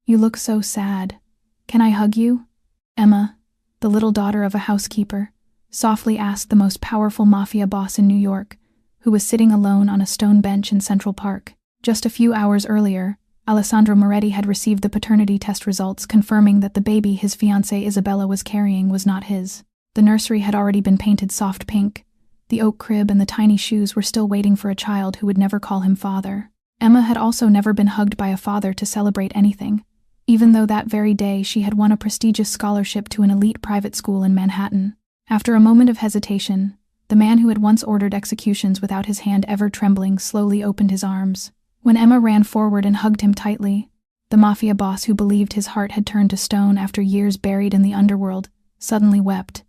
You look so sad. Can I hug you?" Emma, the little daughter of a housekeeper, softly asked the most powerful mafia boss in New York, who was sitting alone on a stone bench in Central Park. Just a few hours earlier, Alessandro Moretti had received the paternity test results confirming that the baby his fiancée Isabella was carrying was not his. The nursery had already been painted soft pink. The oak crib and the tiny shoes were still waiting for a child who would never call him father. Emma had also never been hugged by a father to celebrate anything, even though that very day she had won a prestigious scholarship to an elite private school in Manhattan. After a moment of hesitation, the man who had once ordered executions without his hand ever trembling slowly opened his arms. When Emma ran forward and hugged him tightly, the mafia boss who believed his heart had turned to stone after years buried in the underworld suddenly wept,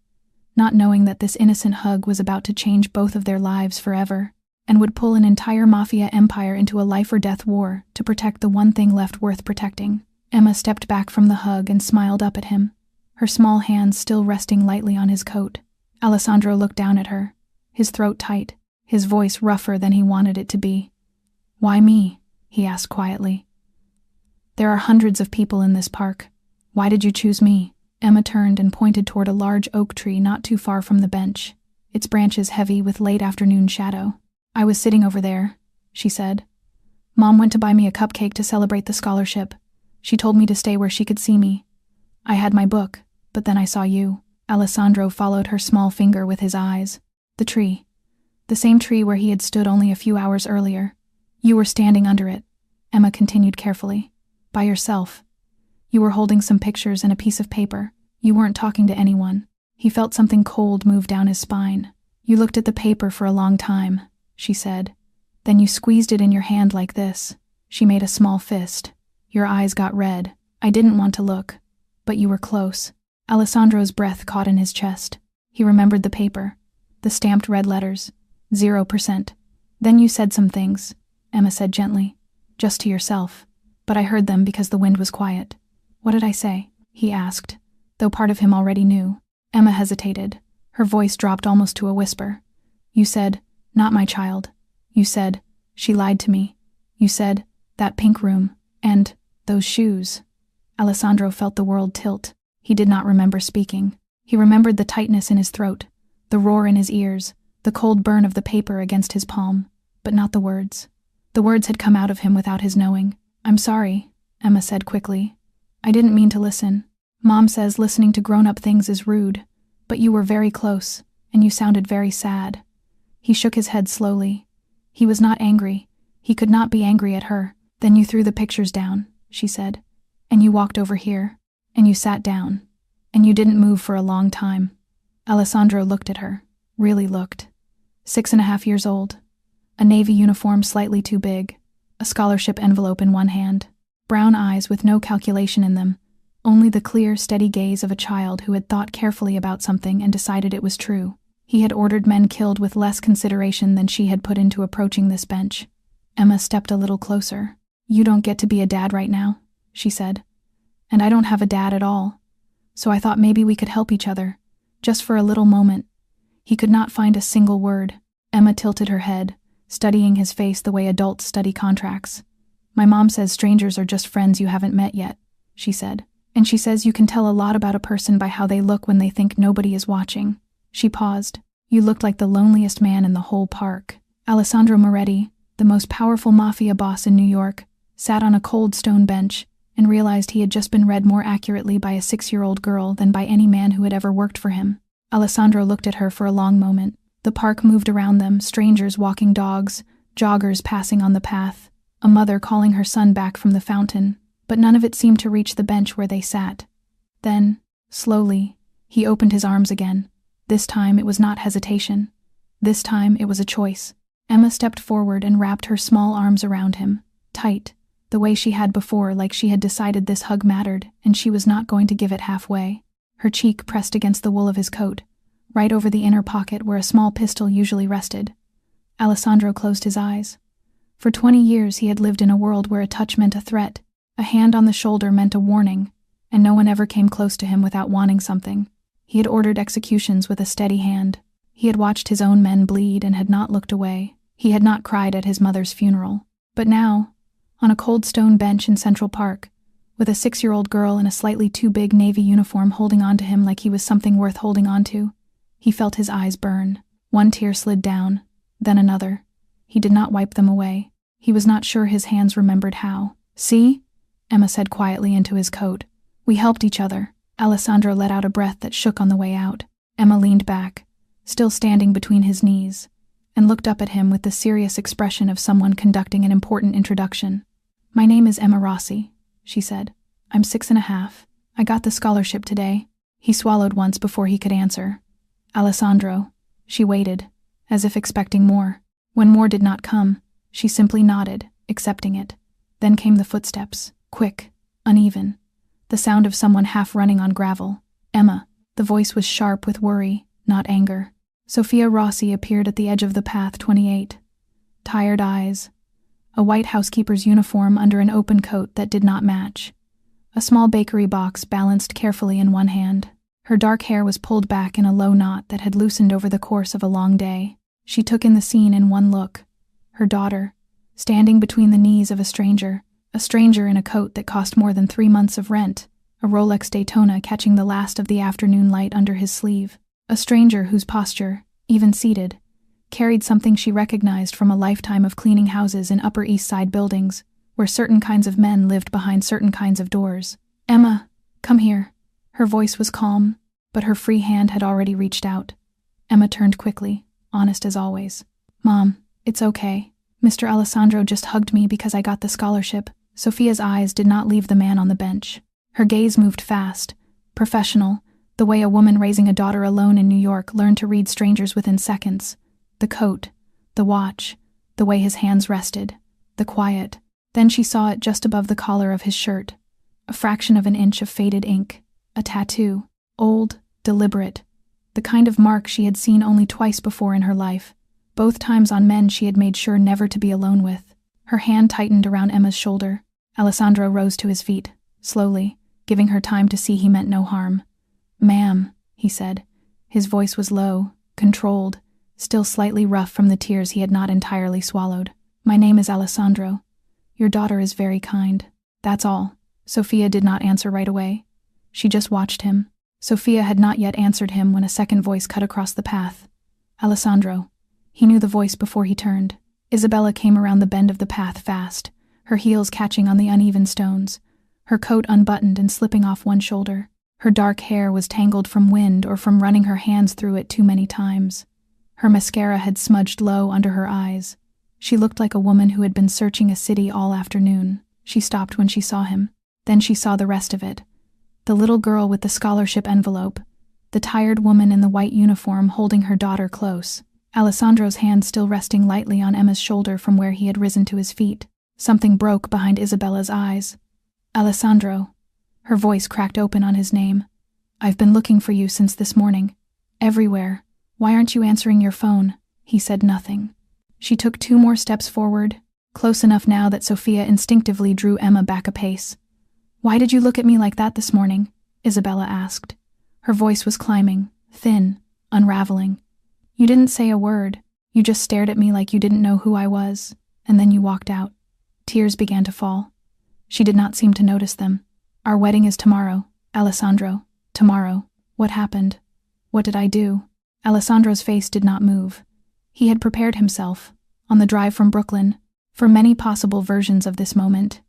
not knowing that this innocent hug was about to change both of their lives forever, and would pull an entire mafia empire into a life-or-death war to protect the one thing left worth protecting. Emma stepped back from the hug and smiled up at him, her small hands still resting lightly on his coat. Alessandro looked down at her, his throat tight, his voice rougher than he wanted it to be. "Why me?" he asked quietly. "There are hundreds of people in this park. Why did you choose me?" Emma turned and pointed toward a large oak tree not too far from the bench, its branches heavy with late afternoon shadow. "I was sitting over there," she said. "Mom went to buy me a cupcake to celebrate the scholarship. She told me to stay where she could see me. I had my book, but then I saw you." Alessandro followed her small finger with his eyes. "The tree. The same tree where he had stood only a few hours earlier. You were standing under it," Emma continued carefully. "By yourself. You were holding some pictures and a piece of paper. You weren't talking to anyone." He felt something cold move down his spine. "You looked at the paper for a long time," she said. "Then you squeezed it in your hand like this." She made a small fist. "Your eyes got red. I didn't want to look, but you were close." Alessandro's breath caught in his chest. He remembered the paper, the stamped red letters, 0%. "Then you said some things," Emma said gently, "just to yourself. But I heard them because the wind was quiet." "What did I say?" he asked, though part of him already knew. Emma hesitated. Her voice dropped almost to a whisper. "You said, 'Not my child.' You said, 'She lied to me.' You said, 'That pink room,' and 'those shoes.'" Alessandro felt the world tilt. He did not remember speaking. He remembered the tightness in his throat, the roar in his ears, the cold burn of the paper against his palm, but not the words. The words had come out of him without his knowing. "I'm sorry," Emma said quickly. "I didn't mean to listen. Mom says listening to grown-up things is rude, but you were very close, and you sounded very sad." He shook his head slowly. He was not angry. He could not be angry at her. "Then you threw the pictures down," she said. "And you walked over here. And you sat down. And you didn't move for a long time." Alessandro looked at her. Really looked. 6.5 years old. A navy uniform slightly too big. A scholarship envelope in one hand. Brown eyes with no calculation in them. Only the clear, steady gaze of a child who had thought carefully about something and decided it was true. He had ordered men killed with less consideration than she had put into approaching this bench. Emma stepped a little closer. "You don't get to be a dad right now," she said. "And I don't have a dad at all. So I thought maybe we could help each other, just for a little moment." He could not find a single word. Emma tilted her head, studying his face the way adults study contracts. "My mom says strangers are just friends you haven't met yet," she said. "And she says you can tell a lot about a person by how they look when they think nobody is watching." She paused. "You looked like the loneliest man in the whole park." Alessandro Moretti, the most powerful mafia boss in New York, sat on a cold stone bench and realized he had just been read more accurately by a 6-year-old girl than by any man who had ever worked for him. Alessandro looked at her for a long moment. The park moved around them, strangers walking dogs, joggers passing on the path, a mother calling her son back from the fountain, but none of it seemed to reach the bench where they sat. Then, slowly, he opened his arms again. This time it was not hesitation. This time it was a choice. Emma stepped forward and wrapped her small arms around him, tight, the way she had before, like she had decided this hug mattered and she was not going to give it halfway. Her cheek pressed against the wool of his coat, right over the inner pocket where a small pistol usually rested. Alessandro closed his eyes. For 20 years he had lived in a world where a touch meant a threat, a hand on the shoulder meant a warning, and no one ever came close to him without wanting something. He had ordered executions with a steady hand. He had watched his own men bleed and had not looked away. He had not cried at his mother's funeral. But now, on a cold stone bench in Central Park, with a 6-year-old girl in a slightly too big navy uniform holding on to him like he was something worth holding on to. He felt his eyes burn. One tear slid down, then another. He did not wipe them away. He was not sure his hands remembered how. "See?" Emma said quietly into his coat. "We helped each other." Alessandro let out a breath that shook on the way out. Emma leaned back, still standing between his knees, and looked up at him with the serious expression of someone conducting an important introduction. "My name is Emma Rossi," she said. "I'm 6.5. I got the scholarship today." He swallowed once before he could answer. "Alessandro." She waited, as if expecting more. When more did not come, she simply nodded, accepting it. Then came the footsteps, quick, uneven, the sound of someone half running on gravel. "Emma." The voice was sharp with worry, not anger. Sophia Rossi appeared at the edge of the path, 28. Tired eyes. A white housekeeper's uniform under an open coat that did not match. A small bakery box balanced carefully in one hand. Her dark hair was pulled back in a low knot that had loosened over the course of a long day. She took in the scene in one look. Her daughter, standing between the knees of a stranger in a coat that cost more than 3 months of rent, a Rolex Daytona catching the last of the afternoon light under his sleeve. A stranger whose posture, even seated, carried something she recognized from a lifetime of cleaning houses in Upper East Side buildings, where certain kinds of men lived behind certain kinds of doors. "Emma, come here." Her voice was calm, but her free hand had already reached out. Emma turned quickly, honest as always. "Mom, it's okay. Mr. Alessandro just hugged me because I got the scholarship." Sophia's eyes did not leave the man on the bench. Her gaze moved fast, professional, the way a woman raising a daughter alone in New York learned to read strangers within seconds. The coat, the watch, the way his hands rested, the quiet. Then she saw it just above the collar of his shirt, a fraction of an inch of faded ink, a tattoo, old, deliberate, the kind of mark she had seen only twice before in her life, both times on men she had made sure never to be alone with. Her hand tightened around Emma's shoulder. Alessandro rose to his feet, slowly, giving her time to see he meant no harm. "Ma'am," he said. His voice was low, controlled, still slightly rough from the tears he had not entirely swallowed. "My name is Alessandro. Your daughter is very kind. That's all." Sophia did not answer right away. She just watched him. Sophia had not yet answered him when a second voice cut across the path. "Alessandro." He knew the voice before he turned. Isabella came around the bend of the path fast, her heels catching on the uneven stones, her coat unbuttoned and slipping off one shoulder. Her dark hair was tangled from wind or from running her hands through it too many times. Her mascara had smudged low under her eyes. She looked like a woman who had been searching a city all afternoon. She stopped when she saw him. Then she saw the rest of it. The little girl with the scholarship envelope, the tired woman in the white uniform holding her daughter close, Alessandro's hand still resting lightly on Emma's shoulder from where he had risen to his feet. Something broke behind Isabella's eyes. "Alessandro." Her voice cracked open on his name. "I've been looking for you since this morning. Everywhere. Why aren't you answering your phone?" He said nothing. She took 2 more steps forward, close enough now that Sophia instinctively drew Emma back a pace. "Why did you look at me like that this morning?" Isabella asked. Her voice was climbing, thin, unraveling. "You didn't say a word. You just stared at me like you didn't know who I was, and then you walked out." Tears began to fall. She did not seem to notice them. "Our wedding is tomorrow, Alessandro. Tomorrow. What happened? What did I do?" Alessandro's face did not move. He had prepared himself, on the drive from Brooklyn, for many possible versions of this moment.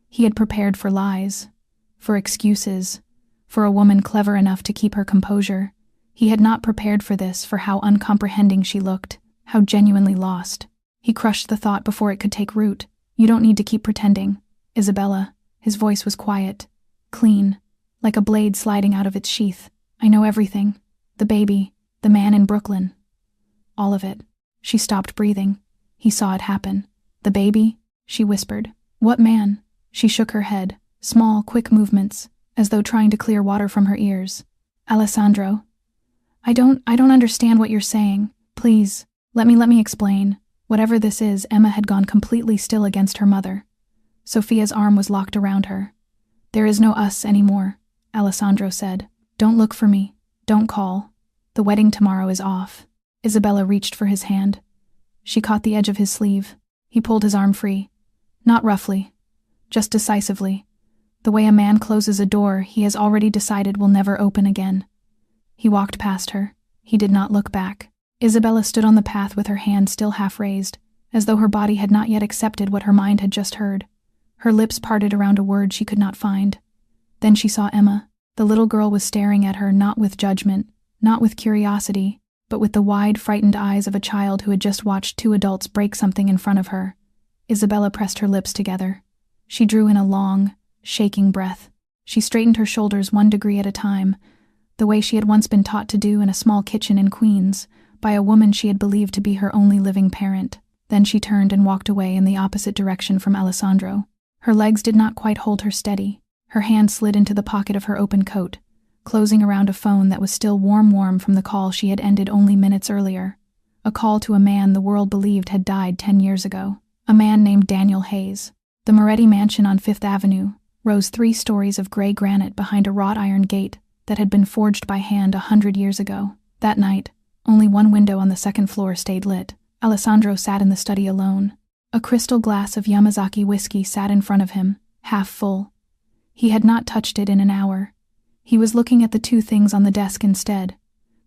He had prepared for lies, for excuses, for a woman clever enough to keep her composure. He had not prepared for this, for how uncomprehending she looked, how genuinely lost. He crushed the thought before it could take root. "You don't need to keep pretending, Isabella." His voice was quiet, clean, like a blade sliding out of its sheath. "I know everything. The baby, the man in Brooklyn. All of it." She stopped breathing. He saw it happen. "The baby?" she whispered. "What man?" She shook her head, small, quick movements, as though trying to clear water from her ears. "Alessandro, I don't understand what you're saying. Please, let me explain." Whatever this is, Emma had gone completely still against her mother. Sophia's arm was locked around her. "There is no us anymore," Alessandro said. "Don't look for me. Don't call. The wedding tomorrow is off." Isabella reached for his hand. She caught the edge of his sleeve. He pulled his arm free. Not roughly, just decisively, The way a man closes a door he has already decided will never open again. He walked past her. He did not look back. Isabella stood on the path with her hand still half raised, as though her body had not yet accepted what her mind had just heard. Her lips parted around a word she could not find. Then she saw Emma. The little girl was staring at her, not with judgment, not with curiosity, but with the wide, frightened eyes of a child who had just watched two adults break something in front of her. Isabella pressed her lips together. She drew in a long, shaking breath. She straightened her shoulders 1 degree at a time, the way she had once been taught to do in a small kitchen in Queens, by a woman she had believed to be her only living parent. Then she turned and walked away in the opposite direction from Alessandro. Her legs did not quite hold her steady. Her hand slid into the pocket of her open coat, closing around a phone that was still warm from the call she had ended only minutes earlier. A call to a man the world believed had died 10 years ago. A man named Daniel Hayes. The Moretti mansion on Fifth Avenue rose 3 stories of gray granite behind a wrought iron gate that had been forged by hand 100 years ago. That night, only 1 window on the 2nd floor stayed lit. Alessandro sat in the study alone. A crystal glass of Yamazaki whiskey sat in front of him, half full. He had not touched it in an hour. He was looking at the 2 things on the desk instead.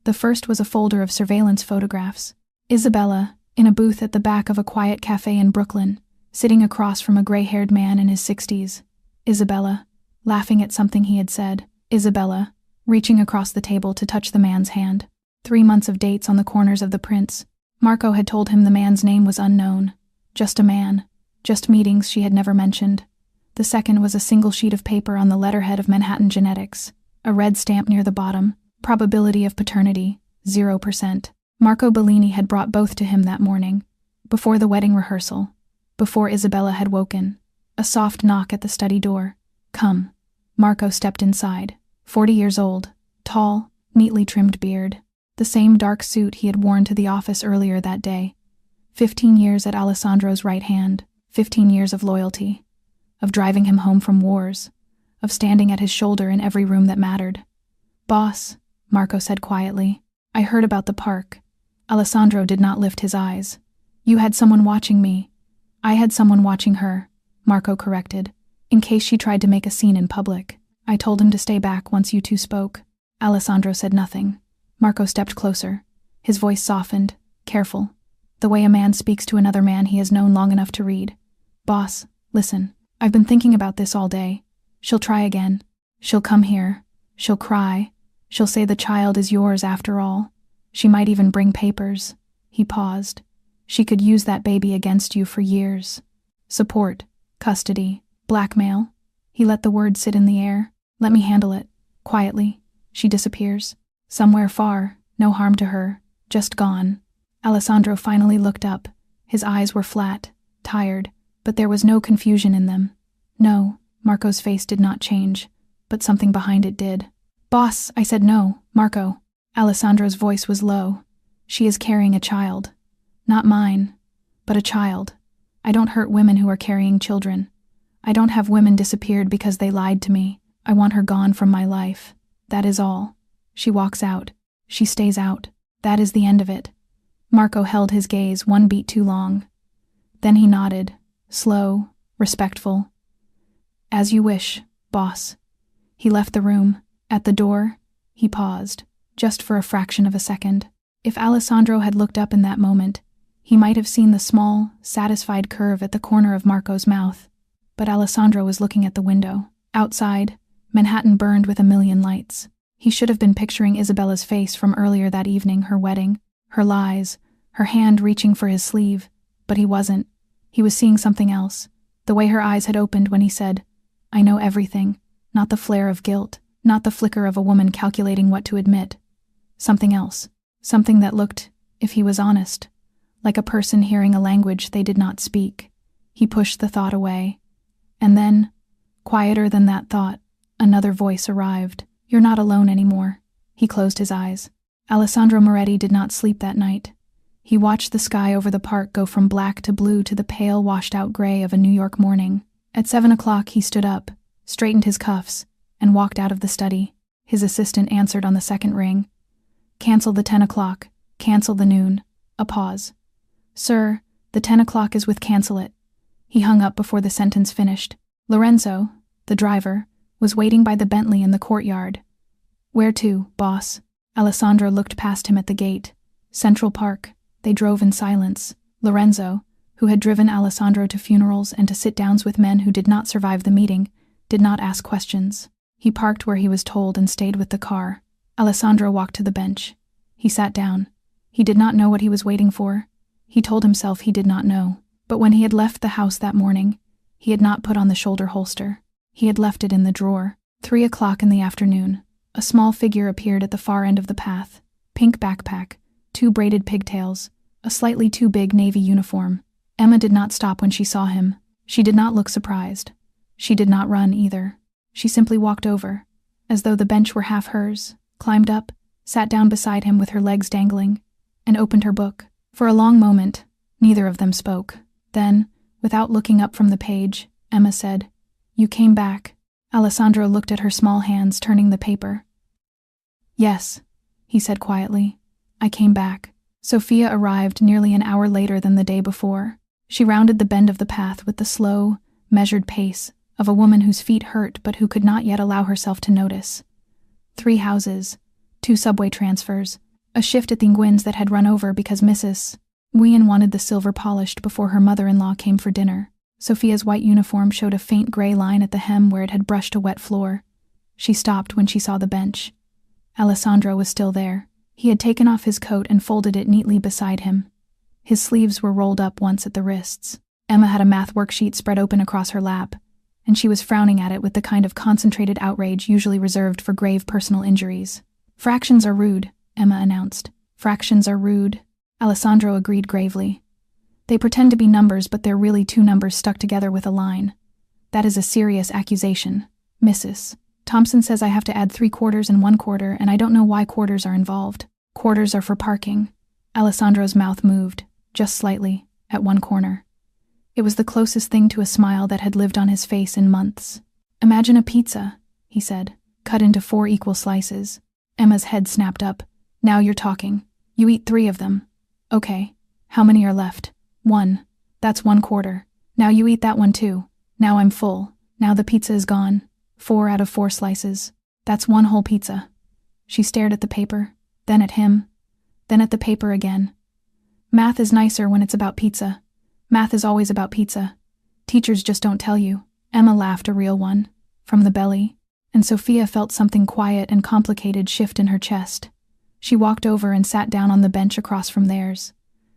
The first was a folder of surveillance photographs. Isabella, in a booth at the back of a quiet cafe in Brooklyn, sitting across from a gray-haired man in his 60s. Isabella, laughing at something he had said. Isabella, reaching across the table to touch the man's hand. 3 months of dates on the corners of the prints. Marco had told him the man's name was unknown. Just a man. Just meetings she had never mentioned. The second was a single sheet of paper on the letterhead of Manhattan Genetics. A red stamp near the bottom. Probability of paternity, 0%. Marco Bellini had brought both to him that morning, before the wedding rehearsal, before Isabella had woken. A soft knock at the study door. Come. Marco stepped inside. 40 years old, tall, neatly trimmed beard. The same dark suit he had worn to the office earlier that day. 15 years at Alessandro's right hand. 15 years of loyalty. Of driving him home from wars. Of standing at his shoulder in every room that mattered. Boss, Marco said quietly. I heard about the park. Alessandro did not lift his eyes. You had someone watching me. I had someone watching her, Marco corrected, in case she tried to make a scene in public. I told him to stay back once you 2 spoke. Alessandro said nothing. Marco stepped closer. His voice softened, careful, the way a man speaks to another man he has known long enough to read. Boss, listen, I've been thinking about this all day. She'll try again. She'll come here. She'll cry. She'll say the child is yours after all. She might even bring papers. He paused. She could use that baby against you for years. Support, custody, blackmail. He let the word sit in the air. Let me handle it. Quietly. She disappears. Somewhere far, no harm to her, just gone. Alessandro finally looked up. His eyes were flat, tired, but there was no confusion in them. No, Marco's face did not change, but something behind it did. Boss, I said no, Marco. Alessandro's voice was low. She is carrying a child. Not mine, but a child. I don't hurt women who are carrying children. I don't have women disappeared because they lied to me. I want her gone from my life. That is all. She walks out. She stays out. That is the end of it. Marco held his gaze 1 beat too long. Then he nodded, slow, respectful. As you wish, boss. He left the room. At the door, he paused, just for a fraction of a second. If Alessandro had looked up in that moment, he might have seen the small, satisfied curve at the corner of Marco's mouth. But Alessandro was looking at the window. Outside, Manhattan burned with a million lights. He should have been picturing Isabella's face from earlier that evening, her wedding, her lies, her hand reaching for his sleeve, but he wasn't. He was seeing something else, the way her eyes had opened when he said, I know everything, not the flare of guilt, not the flicker of a woman calculating what to admit. Something else, something that looked, if he was honest, like a person hearing a language they did not speak. He pushed the thought away. And then, quieter than that thought, another voice arrived. You're not alone anymore. He closed his eyes. Alessandro Moretti did not sleep that night. He watched the sky over the park go from black to blue to the pale, washed-out gray of a New York morning. At 7 o'clock he stood up, straightened his cuffs, and walked out of the study. His assistant answered on the second ring. Cancel the 10 o'clock. Cancel the noon. A pause. Sir, the 10 o'clock is with cancel it. He hung up before the sentence finished. Lorenzo, the driver, was waiting by the Bentley in the courtyard. "Where to, boss?" Alessandro looked past him at the gate. Central Park. They drove in silence. Lorenzo, who had driven Alessandro to funerals and to sit-downs with men who did not survive the meeting, did not ask questions. He parked where he was told and stayed with the car. Alessandro walked to the bench. He sat down. He did not know what he was waiting for. He told himself he did not know. But when he had left the house that morning, he had not put on the shoulder holster. He had left it in the drawer. 3 o'clock in the afternoon. A small figure appeared at the far end of the path. Pink backpack, 2 braided pigtails, a slightly too big navy uniform. Emma did not stop when she saw him. She did not look surprised. She did not run either. She simply walked over, as though the bench were half hers, climbed up, sat down beside him with her legs dangling, and opened her book. For a long moment, neither of them spoke. Then, without looking up from the page, Emma said, "You came back." Alessandro looked at her small hands turning the paper. "Yes," he said quietly. "I came back." Sophia arrived nearly an hour later than the day before. She rounded the bend of the path with the slow, measured pace of a woman whose feet hurt but who could not yet allow herself to notice. 3 houses, 2 subway transfers, a shift at the Nguyen's that had run over because Mrs. Nguyen wanted the silver polished before her mother-in-law came for dinner. Sophia's white uniform showed a faint gray line at the hem where it had brushed a wet floor. She stopped when she saw the bench. Alessandro was still there. He had taken off his coat and folded it neatly beside him. His sleeves were rolled up once at the wrists. Emma had a math worksheet spread open across her lap, and she was frowning at it with the kind of concentrated outrage usually reserved for grave personal injuries. "Fractions are rude," Emma announced. "Fractions are rude," Alessandro agreed gravely. "They pretend to be numbers, but they're really 2 numbers stuck together with a line. That is a serious accusation. Mrs. Thompson says I have to add 3/4 and 1/4, and I don't know why quarters are involved. Quarters are for parking." Alessandro's mouth moved, just slightly, at one corner. It was the closest thing to a smile that had lived on his face in months. "Imagine a pizza," he said, "cut into 4 equal slices." Emma's head snapped up. "Now you're talking. You eat 3 of them. Okay. How many are left?" "1. That's 1/4. Now you eat that one too. Now I'm full. Now the pizza is gone. 4 out of 4 slices. That's 1 whole pizza." She stared at the paper, then at him, then at the paper again. "Math is nicer when it's about pizza. Math is always about pizza. Teachers just don't tell you." Emma laughed, a real one, from the belly, and Sophia felt something quiet and complicated shift in her chest. She walked over and sat down on the bench across from theirs.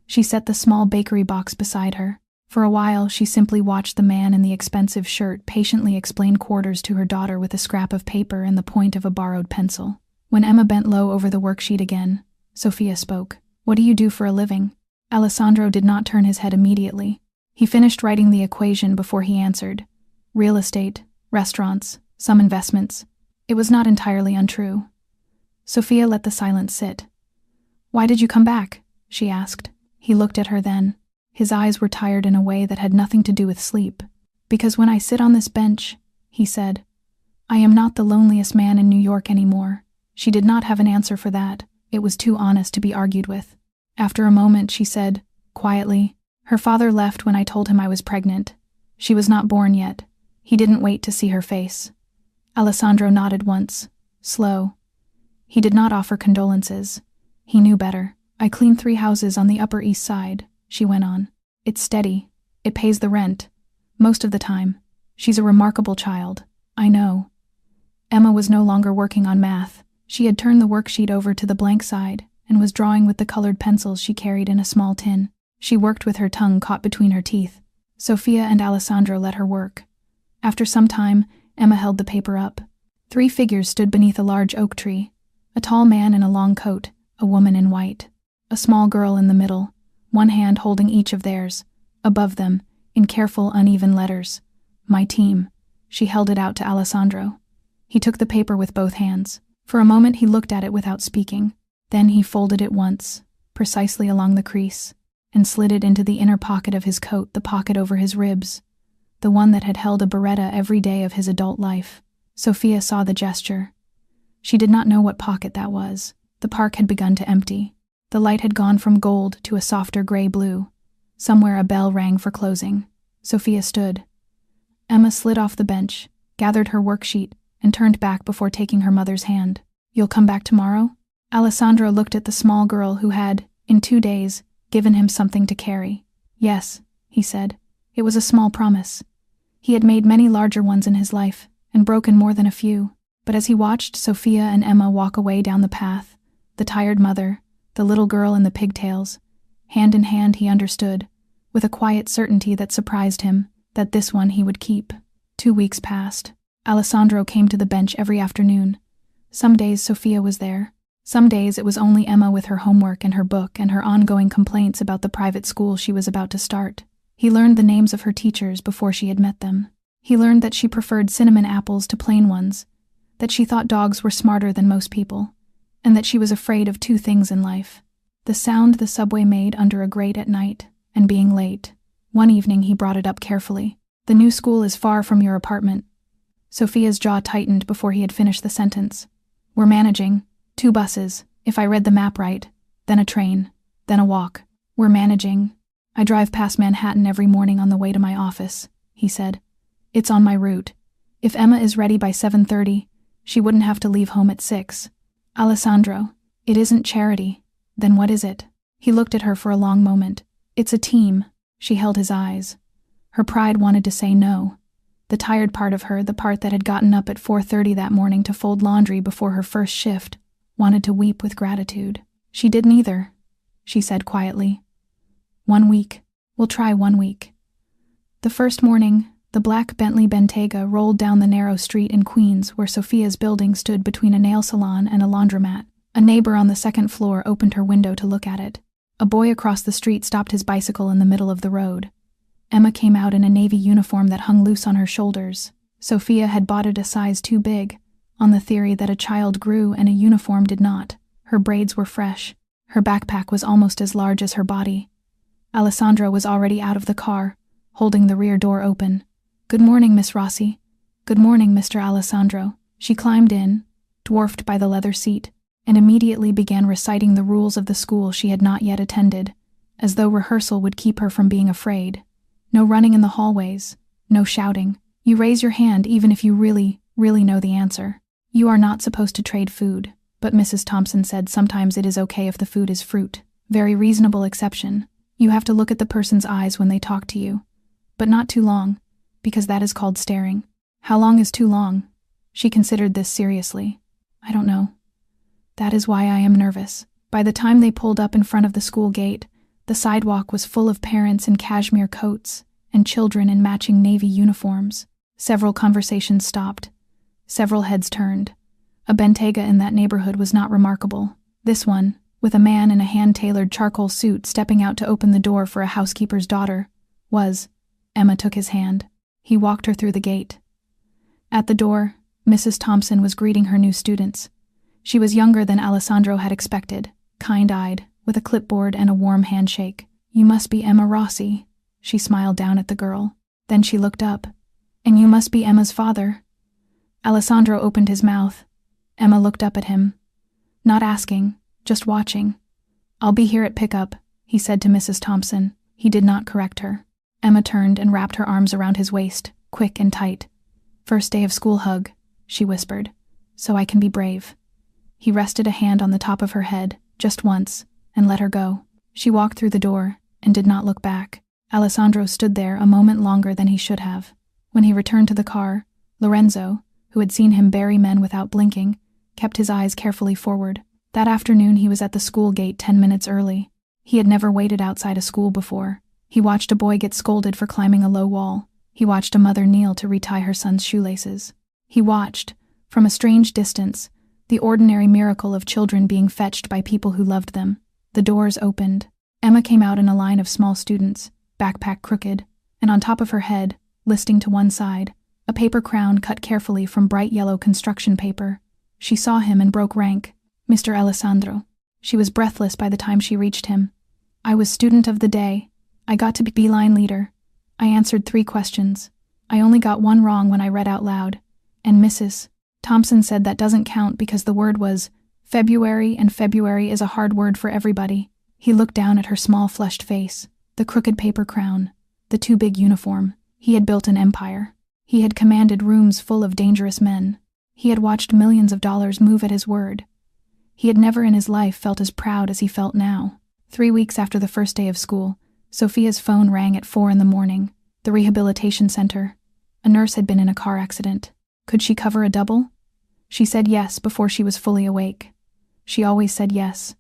She set the small bakery box beside her. For a while, she simply watched the man in the expensive shirt patiently explain quarters to her daughter with a scrap of paper and the point of a borrowed pencil. When Emma bent low over the worksheet again, Sophia spoke. "What do you do for a living?" Alessandro did not turn his head immediately. He finished writing the equation before he answered. "Real estate, restaurants, some investments." It was not entirely untrue. Sophia let the silence sit. "Why did you come back?" she asked. He looked at her then. His eyes were tired in a way that had nothing to do with sleep. "Because when I sit on this bench," he said, "I am not the loneliest man in New York anymore." She did not have an answer for that. It was too honest to be argued with. After a moment, she said, quietly, "Her father left when I told him I was pregnant. She was not born yet. He didn't wait to see her face." Alessandro nodded once, slow. He did not offer condolences. He knew better. "I clean 3 houses on the Upper East Side," she went on. "It's steady. It pays the rent. Most of the time. She's a remarkable child. I know." Emma was no longer working on math. She had turned the worksheet over to the blank side and was drawing with the colored pencils she carried in a small tin. She worked with her tongue caught between her teeth. Sophia and Alessandro let her work. After some time, Emma held the paper up. 3 figures stood beneath a large oak tree. A tall man in a long coat, a woman in white. A small girl in the middle, one hand holding each of theirs. Above them, in careful, uneven letters, "My team." She held it out to Alessandro. He took the paper with both hands. For a moment he looked at it without speaking. Then he folded it once, precisely along the crease, and slid it into the inner pocket of his coat, the pocket over his ribs, the one that had held a Beretta every day of his adult life. Sophia saw the gesture. She did not know what pocket that was. The park had begun to empty. The light had gone from gold to a softer gray blue. Somewhere a bell rang for closing. Sophia stood. Emma slid off the bench, gathered her worksheet, and turned back before taking her mother's hand. "You'll come back tomorrow?" Alessandro looked at the small girl who had, in 2 days, given him something to carry. "Yes," he said. It was a small promise. He had made many larger ones in his life, and broken more than a few. But as he watched Sophia and Emma walk away down the path, the tired mother, the little girl in the pigtails, hand in hand, he understood, with a quiet certainty that surprised him, that this one he would keep. 2 weeks passed. Alessandro came to the bench every afternoon. Some days Sophia was there. Some days it was only Emma with her homework and her book and her ongoing complaints about the private school she was about to start. He learned the names of her teachers before she had met them. He learned that she preferred cinnamon apples to plain ones, that she thought dogs were smarter than most people, and that she was afraid of 2 things in life: the sound the subway made under a grate at night, and being late. One evening he brought it up carefully. "The new school is far from your apartment." Sophia's jaw tightened before he had finished the sentence. "We're managing 2 buses, if I read the map right, then a train, then a walk. We're managing. I drive past Manhattan every morning on the way to my office," he said. "It's on my route. If Emma is ready by 7:30, she wouldn't have to leave home at 6. "Alessandro, it isn't charity. Then what is it?" He looked at her for a long moment. "It's a team." She held his eyes. Her pride wanted to say no. The tired part of her, the part that had gotten up at 4:30 that morning to fold laundry before her first shift, wanted to weep with gratitude. "She did neither," she said quietly. 1 week. We'll try 1 week." The first morning, the black Bentley Bentayga rolled down the narrow street in Queens where Sophia's building stood between a nail salon and a laundromat. A neighbor on the 2nd floor opened her window to look at it. A boy across the street stopped his bicycle in the middle of the road. Emma came out in a navy uniform that hung loose on her shoulders. Sophia had bought it a size too big, on the theory that a child grew and a uniform did not. Her braids were fresh. Her backpack was almost as large as her body. Alessandro was already out of the car, holding the rear door open. "Good morning, Miss Rossi." "Good morning, Mr. Alessandro." She climbed in, dwarfed by the leather seat, and immediately began reciting the rules of the school she had not yet attended, as though rehearsal would keep her from being afraid. No running in the hallways, no shouting. You raise your hand even if you really know the answer. You are not supposed to trade food, but Mrs. Thompson said sometimes it is okay if the food is fruit. Very reasonable exception. You have to look at the person's eyes when they talk to you, but not too long, because that is called staring. How long is too long? She considered this seriously. I don't know. That is why I am nervous. By the time they pulled up in front of the school gate, the sidewalk was full of parents in cashmere coats and children in matching navy uniforms. Several conversations stopped. Several heads turned. A Bentayga in that neighborhood was not remarkable. This one, with a man in a hand-tailored charcoal suit stepping out to open the door for a housekeeper's daughter, was. Emma took his hand. He walked her through the gate. At the door, Mrs. Thompson was greeting her new students. She was younger than Alessandro had expected, kind-eyed, with a clipboard and a warm handshake. "You must be Emma Rossi," she smiled down at the girl. Then she looked up. "And you must be Emma's father." Alessandro opened his mouth. Emma looked up at him. Not asking, just watching. "I'll be here at pickup," he said to Mrs. Thompson. He did not correct her. Emma turned and wrapped her arms around his waist, quick and tight. "First day of school hug," she whispered, "so I can be brave." He rested a hand on the top of her head, just once, and let her go. She walked through the door, and did not look back. Alessandro stood there a moment longer than he should have. When he returned to the car, Lorenzo, who had seen him bury men without blinking, kept his eyes carefully forward. That afternoon he was at the school gate 10 minutes early. He had never waited outside a school before. He watched a boy get scolded for climbing a low wall. He watched a mother kneel to retie her son's shoelaces. He watched, from a strange distance, the ordinary miracle of children being fetched by people who loved them. The doors opened. Emma came out in a line of small students, backpack crooked, and on top of her head, listing to one side, a paper crown cut carefully from bright yellow construction paper. She saw him and broke rank. "Mr. Alessandro." She was breathless by the time she reached him. "I was student of the day. I got to be beeline leader. I answered 3 questions. I only got 1 wrong when I read out loud. And Mrs. Thompson said that doesn't count because the word was February, and February is a hard word for everybody." He looked down at her small flushed face, the crooked paper crown, the too big uniform. He had built an empire. He had commanded rooms full of dangerous men. He had watched millions of dollars move at his word. He had never in his life felt as proud as he felt now. 3 weeks after the first day of school, Sophia's phone rang at 4 a.m. The rehabilitation center. A nurse had been in a car accident. Could she cover a double? She said yes before she was fully awake. She always said yes.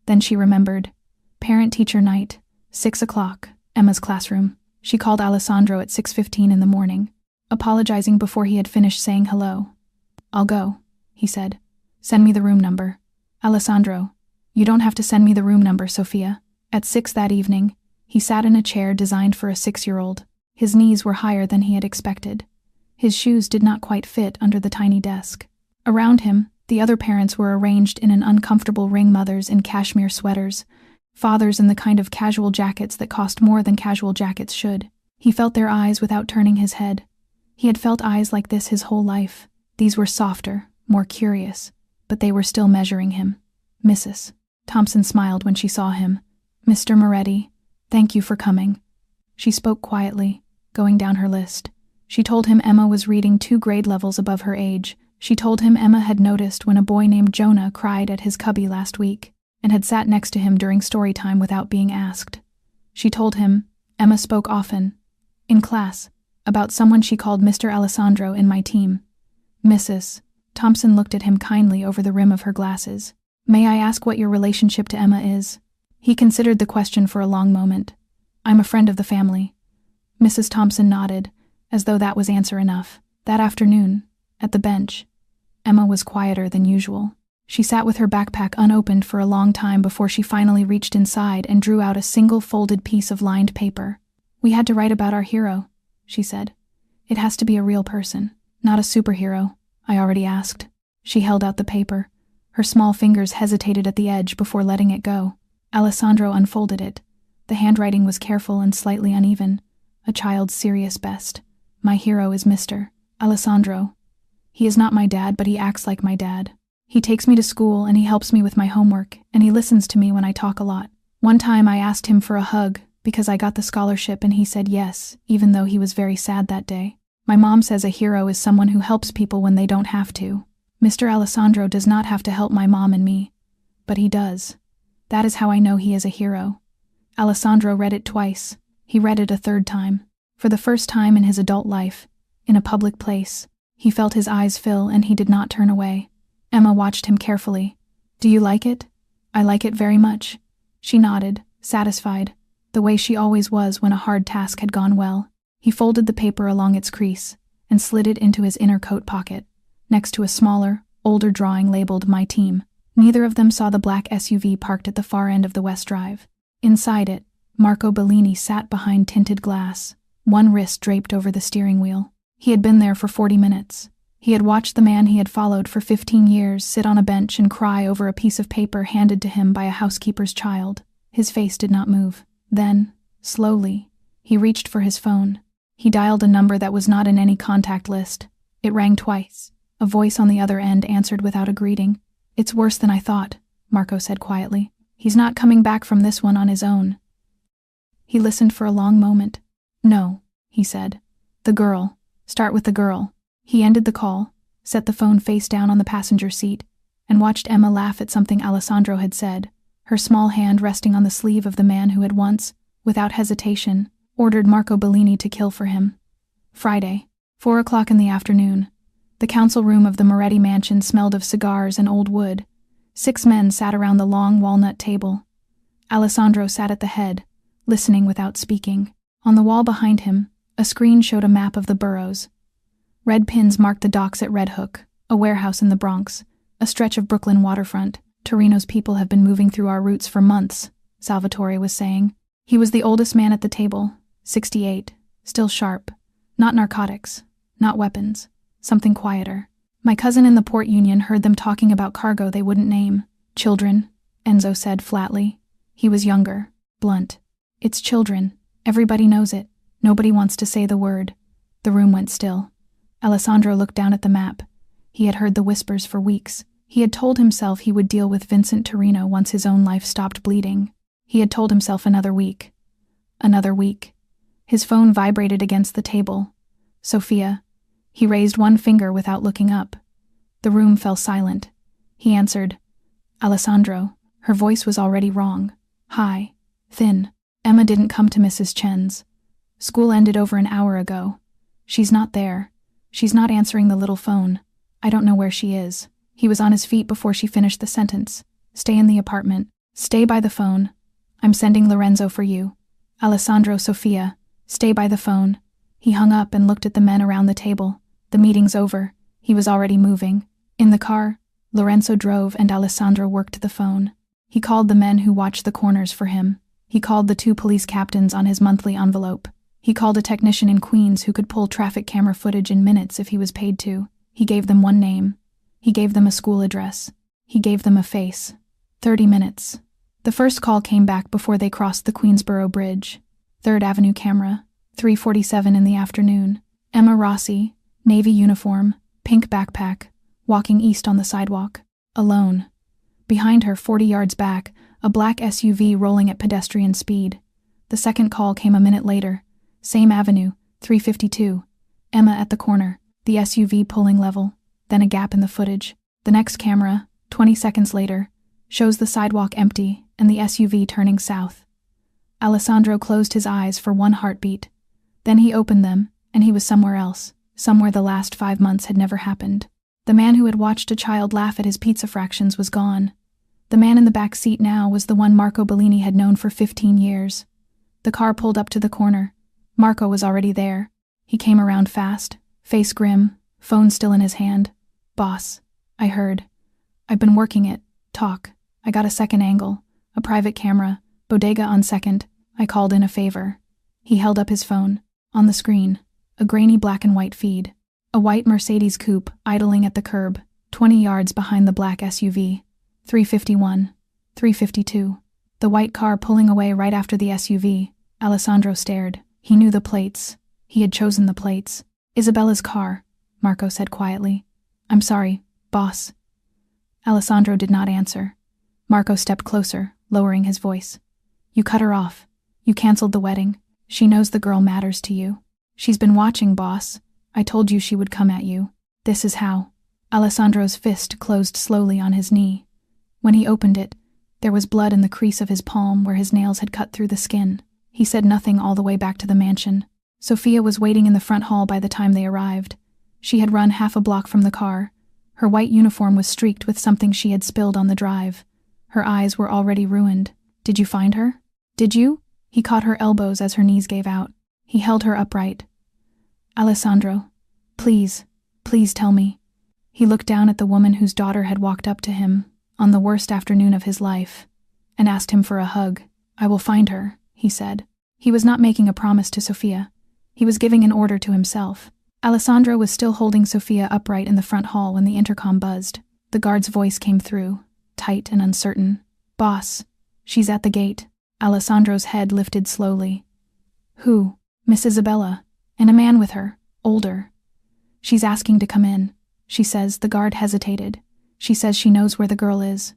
Then she remembered. Parent-teacher night, 6 o'clock, Emma's classroom. She called Alessandro at 6:15 in the morning, apologizing before he had finished saying hello. "I'll go," he said. "Send me the room number." "Alessandro, you don't have to send me the room number, Sophia." At 6 that evening, he sat in a chair designed for a 6-year-old. His knees were higher than he had expected. His shoes did not quite fit under the tiny desk. Around him, the other parents were arranged in an uncomfortable ring, mothers in cashmere sweaters, fathers in the kind of casual jackets that cost more than casual jackets should. He felt their eyes without turning his head. He had felt eyes like this his whole life. These were softer, more curious, but they were still measuring him. "Mrs. Thompson smiled when she saw him. "Mr. Moretti, thank you for coming." She spoke quietly, going down her list. She told him Emma was reading 2 grade levels above her age. She told him Emma had noticed when a boy named Jonah cried at his cubby last week, and had sat next to him during story time without being asked. She told him Emma spoke often, in class, about someone she called Mr. Alessandro in my team. "Mrs. Thompson looked at him kindly over the rim of her glasses. "May I ask what your relationship to Emma is?" He considered the question for a long moment. "I'm a friend of the family." Mrs. Thompson nodded, as though that was answer enough. That afternoon, at the bench, Emma was quieter than usual. She sat with her backpack unopened for a long time before she finally reached inside and drew out a single folded piece of lined paper. "We had to write about our hero," she said. "It has to be a real person, not a superhero. I already asked." She held out the paper. Her small fingers hesitated at the edge before letting it go. Alessandro unfolded it. The handwriting was careful and slightly uneven. A child's serious best. "My hero is Mr. Alessandro. He is not my dad, but he acts like my dad. He takes me to school and he helps me with my homework, and he listens to me when I talk a lot. One time I asked him for a hug because I got the scholarship and he said yes, even though he was very sad that day. My mom says a hero is someone who helps people when they don't have to. Mr. Alessandro does not have to help my mom and me, but he does. That is how I know he is a hero." Alessandro read it twice. He read it a third time. For the first time in his adult life, in a public place, he felt his eyes fill and he did not turn away. Emma watched him carefully. "Do you like it?" "I like it very much." She nodded, satisfied, the way she always was when a hard task had gone well. He folded the paper along its crease and slid it into his inner coat pocket, next to a smaller, older drawing labeled "My Team." Neither of them saw the black SUV parked at the far end of the West Drive. Inside it, Marco Bellini sat behind tinted glass, one wrist draped over the steering wheel. He had been there for 40 minutes. He had watched the man he had followed for 15 years sit on a bench and cry over a piece of paper handed to him by a housekeeper's child. His face did not move. Then, slowly, he reached for his phone. He dialed a number that was not in any contact list. It rang twice. A voice on the other end answered without a greeting. "It's worse than I thought," Marco said quietly. "He's not coming back from this one on his own." He listened for a long moment. "No," he said. "The girl. Start with the girl." He ended the call, set the phone face down on the passenger seat, and watched Emma laugh at something Alessandro had said, her small hand resting on the sleeve of the man who had once, without hesitation, ordered Marco Bellini to kill for him. Friday, 4 o'clock in the afternoon. The council room of the Moretti mansion smelled of cigars and old wood. 6 men sat around the long walnut table. Alessandro sat at the head, listening without speaking. On the wall behind him, a screen showed a map of the boroughs. Red pins marked the docks at Red Hook, a warehouse in the Bronx, a stretch of Brooklyn waterfront. "Torino's people have been moving through our routes for months," Salvatore was saying. He was the oldest man at the table, 68, still sharp. Not narcotics, not weapons, something quieter. "My cousin in the port union heard them talking about cargo they wouldn't name." "Children," Enzo said flatly. He was younger, blunt. "It's children. Everybody knows it. Nobody wants to say the word." The room went still. Alessandro looked down at the map. He had heard the whispers for weeks. He had told himself he would deal with Vincent Torino once his own life stopped bleeding. He had told himself another week. Another week. His phone vibrated against the table. "Sophia, He raised one finger without looking up. The room fell silent. He answered, "Alessandro." Her voice was already wrong. High, thin. "Emma didn't come to Mrs. Chen's. School ended over an hour ago. She's not there. She's not answering the little phone. I don't know where she is." He was on his feet before she finished the sentence. "Stay in the apartment. Stay by the phone. I'm sending Lorenzo for you. Alessandro, Sophia, stay by the phone." He hung up and looked at the men around the table. The meeting's over. He was already moving. In the car, Lorenzo drove and Alessandro worked the phone. He called the men who watched the corners for him. He called the 2 police captains on his monthly envelope. He called a technician in Queens who could pull traffic camera footage in minutes if he was paid to. He gave them one name. He gave them a school address. He gave them a face. 30 minutes. The first call came back before they crossed the Queensboro Bridge. 3rd Avenue camera, 3:47 in the afternoon. Emma Rossi, navy uniform, pink backpack, walking east on the sidewalk. Alone. Behind her, 40 yards back, a black SUV rolling at pedestrian speed. The second call came a minute later. Same avenue, 352. Emma at the corner, the SUV pulling level, then a gap in the footage. The next camera, 20 seconds later, shows the sidewalk empty and the SUV turning south. Alessandro closed his eyes for one heartbeat. Then he opened them, and he was somewhere else, somewhere the last 5 months had never happened. The man who had watched a child laugh at his pizza fractions was gone. The man in the back seat now was the one Marco Bellini had known for 15 years. The car pulled up to the corner. Marco was already there. He came around fast, face grim, phone still in his hand. "Boss, I heard. I've been working it. Talk. I got a second angle, a private camera, bodega on second. I called in a favor." He held up his phone. On the screen, a grainy black and white feed. A white Mercedes coupe idling at the curb, 20 yards behind the black SUV. 351, 352. The white car pulling away right after the SUV. Alessandro stared. He knew the plates. He had chosen the plates. "Isabella's car," Marco said quietly. "I'm sorry, boss." Alessandro did not answer. Marco stepped closer, lowering his voice. "You cut her off. You canceled the wedding. She knows the girl matters to you. She's been watching, boss. I told you she would come at you. This is how." Alessandro's fist closed slowly on his knee. When he opened it, there was blood in the crease of his palm where his nails had cut through the skin. He said nothing all the way back to the mansion. Sophia was waiting in the front hall by the time they arrived. She had run half a block from the car. Her white uniform was streaked with something she had spilled on the drive. Her eyes were already ruined. "Did you find her? Did you?" He caught her elbows as her knees gave out. He held her upright. "Alessandro, please, please tell me." He looked down at the woman whose daughter had walked up to him, on the worst afternoon of his life, and asked him for a hug. "I will find her," he said. He was not making a promise to Sophia. He was giving an order to himself. Alessandro was still holding Sophia upright in the front hall when the intercom buzzed. The guard's voice came through, tight and uncertain. "Boss, she's at the gate." Alessandro's head lifted slowly. "Who?" "Miss Isabella, and a man with her, older. She's asking to come in. She says," the guard hesitated. "She says she knows where the girl is."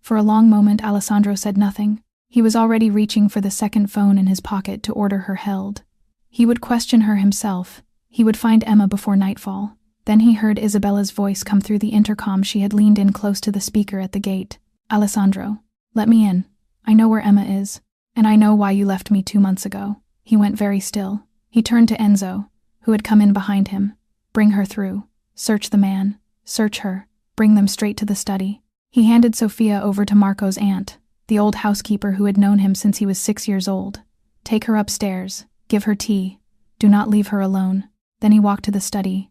For a long moment Alessandro said nothing. He was already reaching for the second phone in his pocket to order her held. He would question her himself. He would find Emma before nightfall. Then he heard Isabella's voice come through the intercom. She had leaned in close to the speaker at the gate. "Alessandro, let me in. I know where Emma is, and I know why you left me 2 months ago." He went very still. He turned to Enzo, who had come in behind him. "Bring her through. Search the man. Search her. Bring them straight to the study." He handed Sophia over to Marco's aunt, the old housekeeper who had known him since he was 6 years old. "Take her upstairs. Give her tea. Do not leave her alone." Then he walked to the study,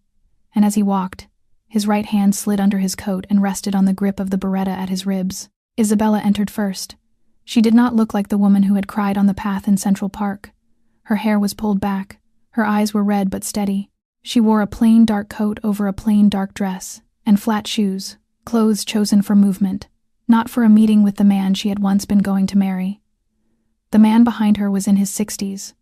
and as he walked, his right hand slid under his coat and rested on the grip of the Beretta at his ribs. Isabella entered first. She did not look like the woman who had cried on the path in Central Park. Her hair was pulled back. Her eyes were red but steady. She wore a plain dark coat over a plain dark dress, and flat shoes, clothes chosen for movement, not for a meeting with the man she had once been going to marry. The man behind her was in his 60s.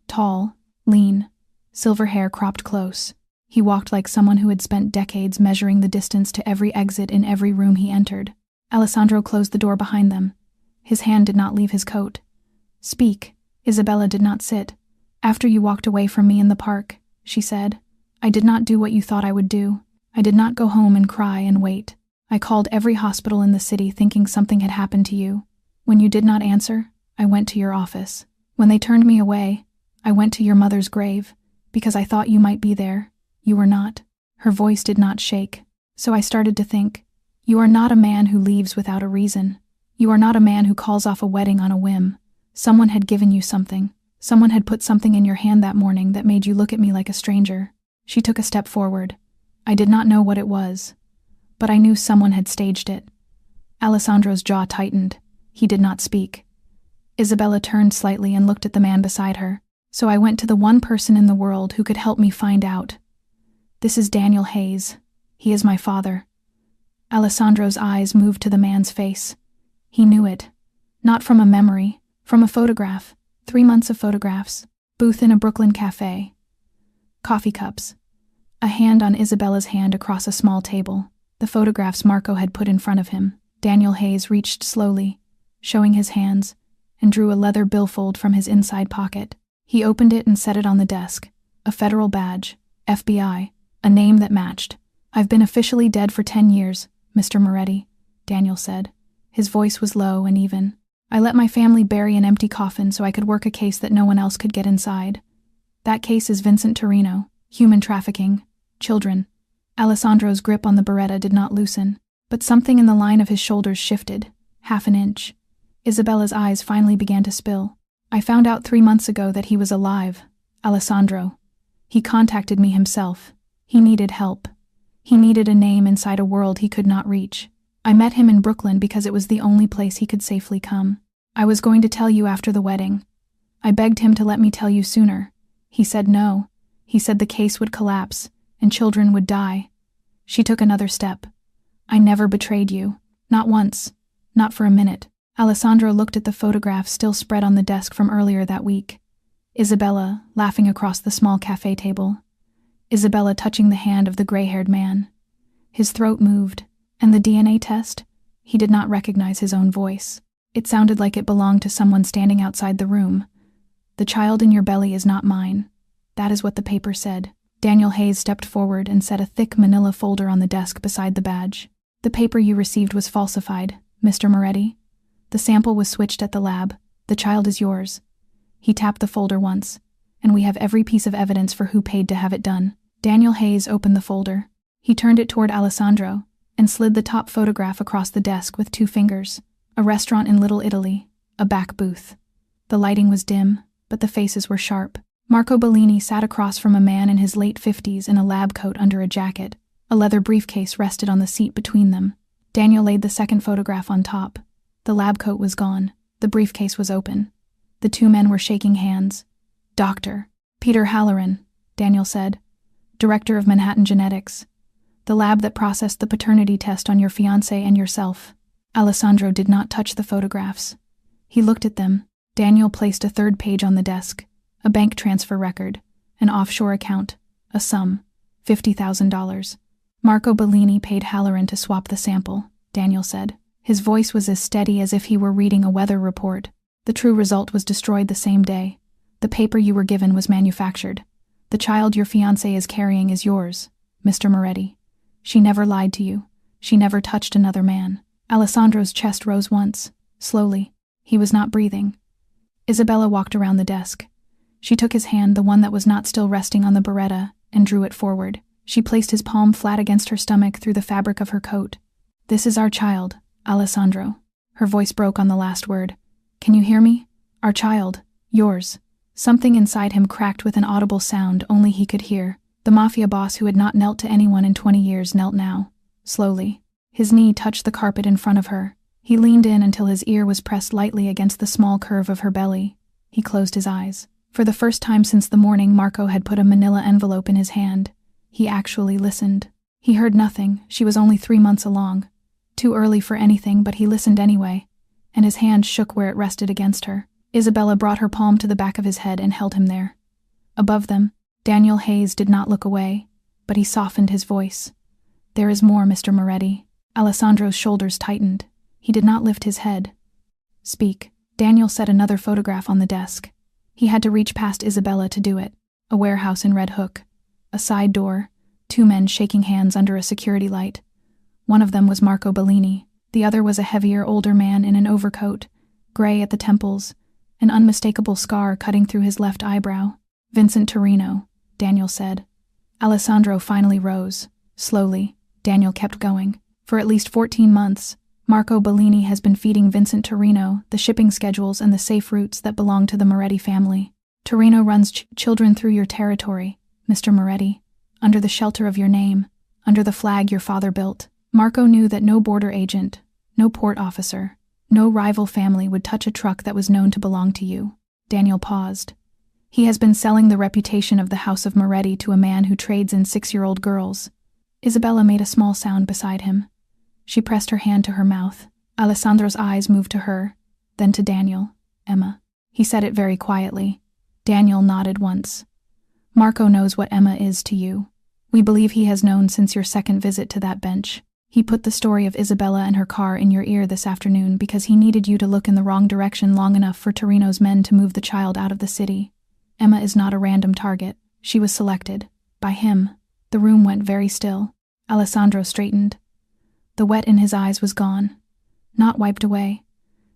Tall, lean, silver hair cropped close. He walked like someone who had spent decades measuring the distance to every exit in every room he entered. Alessandro closed the door behind them. His hand did not leave his coat. "Speak." Isabella did not sit. "After you walked away from me in the park," she said, I did not do what you thought I would do. I did not go home and cry and wait. I called every hospital in the city thinking something had happened to you. When you did not answer, I went to your office. When they turned me away, I went to your mother's grave, because I thought you might be there. You were not." Her voice did not shake. "So I started to think, you are not a man who leaves without a reason. You are not a man who calls off a wedding on a whim. Someone had given you something. Someone had put something in your hand that morning that made you look at me like a stranger." She took a step forward. "I did not know what it was, but I knew someone had staged it." Alessandro's jaw tightened. He did not speak. Isabella turned slightly and looked at the man beside her. "So I went to the one person in the world who could help me find out. This is Daniel Hayes. He is my father." Alessandro's eyes moved to the man's face. He knew it. Not from a memory, from a photograph. 3 months of photographs. Booth in a Brooklyn cafe. Coffee cups. A hand on Isabella's hand across a small table. The photographs Marco had put in front of him. Daniel Hayes reached slowly, showing his hands, and drew a leather billfold from his inside pocket. He opened it and set it on the desk. A federal badge. FBI. A name that matched. "I've been officially dead for 10 years, Mr. Moretti," Daniel said. His voice was low and even. "I let my family bury an empty coffin so I could work a case that no one else could get inside. That case is Vincent Torino, human trafficking, children." Alessandro's grip on the beretta did not loosen, but something in the line of his shoulders shifted, half an inch. Isabella's eyes finally began to spill. "I found out 3 months ago that he was alive, Alessandro. He contacted me himself. He needed help. He needed a name inside a world he could not reach. I met him in Brooklyn because it was the only place he could safely come. I was going to tell you after the wedding. I begged him to let me tell you sooner. He said no. He said the case would collapse, and children would die." She took another step. "I never betrayed you. Not once. Not for a minute." Alessandro looked at the photograph still spread on the desk from earlier that week. Isabella, laughing across the small cafe table. Isabella touching the hand of the gray-haired man. His throat moved, and the DNA test? He did not recognize his own voice. It sounded like it belonged to someone standing outside the room. "The child in your belly is not mine." That is what the paper said. Daniel Hayes stepped forward and set a thick manila folder on the desk beside the badge. "The paper you received was falsified, Mr. Moretti. The sample was switched at the lab. The child is yours." He tapped the folder once, "And we have every piece of evidence for who paid to have it done." Daniel Hayes opened the folder. He turned it toward Alessandro and slid the top photograph across the desk with 2 fingers. A restaurant in Little Italy, a back booth. The lighting was dim, but the faces were sharp. Marco Bellini sat across from a man in his late 50s in a lab coat under a jacket. A leather briefcase rested on the seat between them. Daniel laid the second photograph on top. The lab coat was gone. The briefcase was open. The 2 men were shaking hands. "Dr. Peter Halloran," Daniel said. "Director of Manhattan Genetics. The lab that processed the paternity test on your fiancée and yourself." Alessandro did not touch the photographs. He looked at them. Daniel placed a 3rd page on the desk. A bank transfer record. An offshore account. A sum. $50,000. "Marco Bellini paid Halloran to swap the sample," Daniel said. His voice was as steady as if he were reading a weather report. "The true result was destroyed the same day. The paper you were given was manufactured. The child your fiancé is carrying is yours, Mr. Moretti. She never lied to you. She never touched another man." Alessandro's chest rose once, slowly. He was not breathing. Isabella walked around the desk. She took his hand, the one that was not still resting on the beretta, and drew it forward. She placed his palm flat against her stomach through the fabric of her coat. "This is our child, Alessandro." Her voice broke on the last word. "Can you hear me? Our child. Yours." Something inside him cracked with an audible sound only he could hear. The Mafia boss who had not knelt to anyone in 20 years knelt now, slowly. His knee touched the carpet in front of her. He leaned in until his ear was pressed lightly against the small curve of her belly. He closed his eyes. For the first time since the morning Marco had put a manila envelope in his hand, he actually listened. He heard nothing. She was only 3 months along. Too early for anything, but he listened anyway, and his hand shook where it rested against her. Isabella brought her palm to the back of his head and held him there. Above them, Daniel Hayes did not look away, but he softened his voice. "There is more, Mr. Moretti." Alessandro's shoulders tightened. He did not lift his head. "Speak." Daniel set another photograph on the desk. He had to reach past Isabella to do it. A warehouse in Red Hook. A side door, two men shaking hands under a security light. One of them was Marco Bellini, the other was a heavier, older man in an overcoat, gray at the temples, an unmistakable scar cutting through his left eyebrow. Vincent Torino, Daniel said. Alessandro finally rose. Slowly, Daniel kept going. For at least 14 months, Marco Bellini has been feeding Vincent Torino the shipping schedules and the safe routes that belong to the Moretti family. Torino runs children through your territory, Mr. Moretti, under the shelter of your name, under the flag your father built. Marco knew that no border agent, no port officer, no rival family would touch a truck that was known to belong to you. Daniel paused. He has been selling the reputation of the House of Moretti to a man who trades in 6-year-old girls. Isabella made a small sound beside him. She pressed her hand to her mouth. Alessandro's eyes moved to her, then to Daniel. Emma. He said it very quietly. Daniel nodded once. Marco knows what Emma is to you. We believe he has known since your second visit to that bench. He put the story of Isabella and her car in your ear this afternoon because he needed you to look in the wrong direction long enough for Torino's men to move the child out of the city. Emma is not a random target. She was selected. By him. The room went very still. Alessandro straightened. The wet in his eyes was gone. Not wiped away.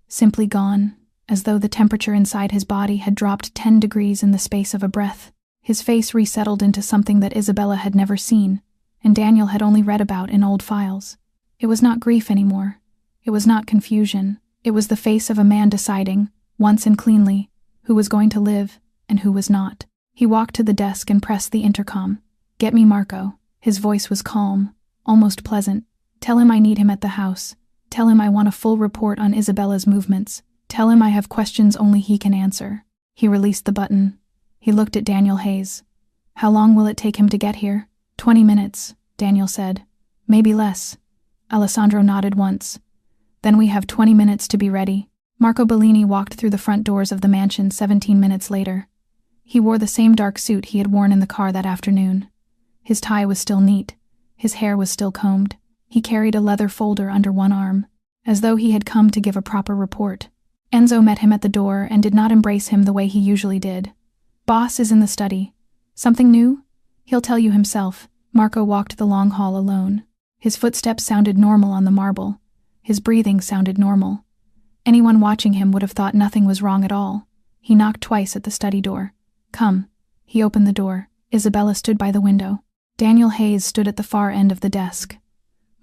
Simply gone, as though the temperature inside his body had dropped 10 degrees in the space of a breath. His face resettled into something that Isabella had never seen, and Daniel had only read about in old files. It was not grief anymore. It was not confusion. It was the face of a man deciding, once and cleanly, who was going to live and who was not. He walked to the desk and pressed the intercom. Get me Marco. His voice was calm, almost pleasant. Tell him I need him at the house. Tell him I want a full report on Isabella's movements. Tell him I have questions only he can answer. He released the button. He looked at Daniel Hayes. How long will it take him to get here? 20 minutes, Daniel said. Maybe less. Alessandro nodded once. Then we have 20 minutes to be ready. Marco Bellini walked through the front doors of the mansion 17 minutes later. He wore the same dark suit he had worn in the car that afternoon. His tie was still neat. His hair was still combed. He carried a leather folder under one arm, as though he had come to give a proper report. Enzo met him at the door and did not embrace him the way he usually did. Boss is in the study. Something new? He'll tell you himself. Marco walked the long hall alone. His footsteps sounded normal on the marble. His breathing sounded normal. Anyone watching him would have thought nothing was wrong at all. He knocked twice at the study door. Come. He opened the door. Isabella stood by the window. Daniel Hayes stood at the far end of the desk.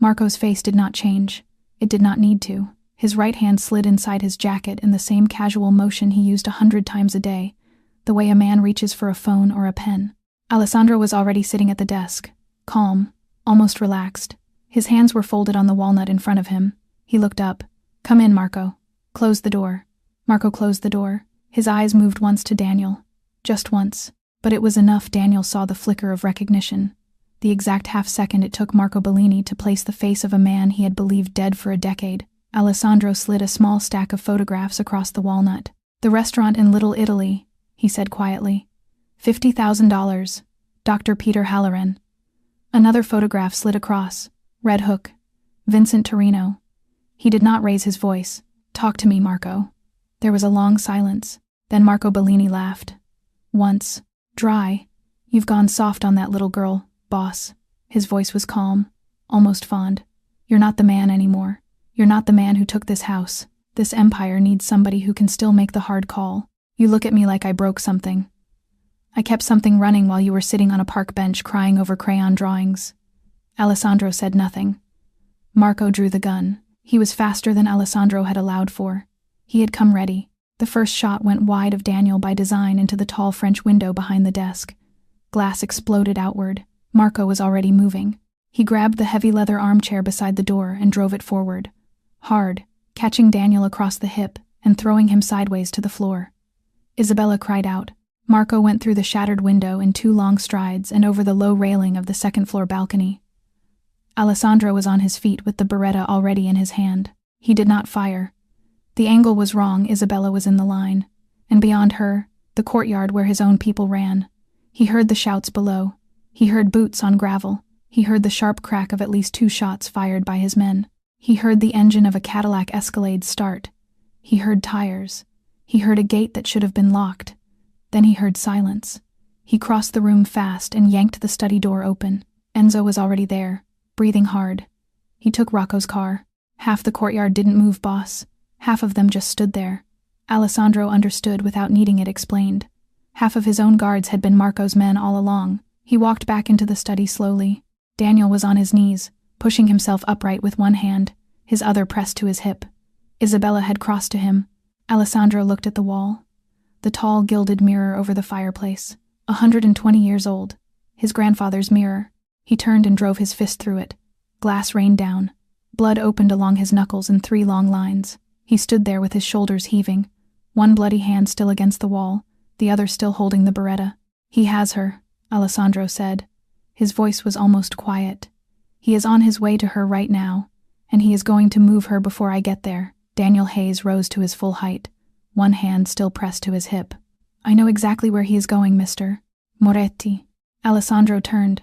Marco's face did not change. It did not need to. His right hand slid inside his jacket in the same casual motion he used 100 times a day, the way a man reaches for a phone or a pen. Alessandro was already sitting at the desk, calm, almost relaxed. His hands were folded on the walnut in front of him. He looked up. Come in, Marco. Close the door. Marco closed the door. His eyes moved once to Daniel. Just once. But it was enough. Daniel saw the flicker of recognition. The exact half-second it took Marco Bellini to place the face of a man he had believed dead for a decade. Alessandro slid a small stack of photographs across the walnut. The restaurant in Little Italy, he said quietly. $50,000. Dr. Peter Halloran. Another photograph slid across. Red Hook. Vincent Torino. He did not raise his voice. Talk to me, Marco. There was a long silence. Then Marco Bellini laughed. Once. Dry. You've gone soft on that little girl, boss. His voice was calm, almost fond. You're not the man anymore. You're not the man who took this house. This empire needs somebody who can still make the hard call. You look at me like I broke something. I kept something running while you were sitting on a park bench crying over crayon drawings. Alessandro said nothing. Marco drew the gun. He was faster than Alessandro had allowed for. He had come ready. The first shot went wide of Daniel by design into the tall French window behind the desk. Glass exploded outward. Marco was already moving. He grabbed the heavy leather armchair beside the door and drove it forward. Hard, catching Daniel across the hip and throwing him sideways to the floor. Isabella cried out. Marco went through the shattered window in 2 long strides and over the low railing of the second-floor balcony. Alessandro was on his feet with the Beretta already in his hand. He did not fire. The angle was wrong. Isabella was in the line. And beyond her, the courtyard where his own people ran. He heard the shouts below. He heard boots on gravel. He heard the sharp crack of at least 2 shots fired by his men. He heard the engine of a Cadillac Escalade start. He heard tires. He heard a gate that should have been locked. Then he heard silence. He crossed the room fast and yanked the study door open. Enzo was already there, breathing hard. He took Rocco's car. Half the courtyard didn't move, boss. Half of them just stood there. Alessandro understood without needing it explained. Half of his own guards had been Marco's men all along. He walked back into the study slowly. Daniel was on his knees, pushing himself upright with one hand, his other pressed to his hip. Isabella had crossed to him. Alessandro looked at the wall. The tall, gilded mirror over the fireplace. 120 years old. His grandfather's mirror. He turned and drove his fist through it. Glass rained down. Blood opened along his knuckles in 3 long lines. He stood there with his shoulders heaving, one bloody hand still against the wall, the other still holding the beretta. "He has her," Alessandro said. His voice was almost quiet. "He is on his way to her right now, and he is going to move her before I get there." Daniel Hayes rose to his full height, one hand still pressed to his hip. "I know exactly where he is going, Mr. Moretti." Alessandro turned.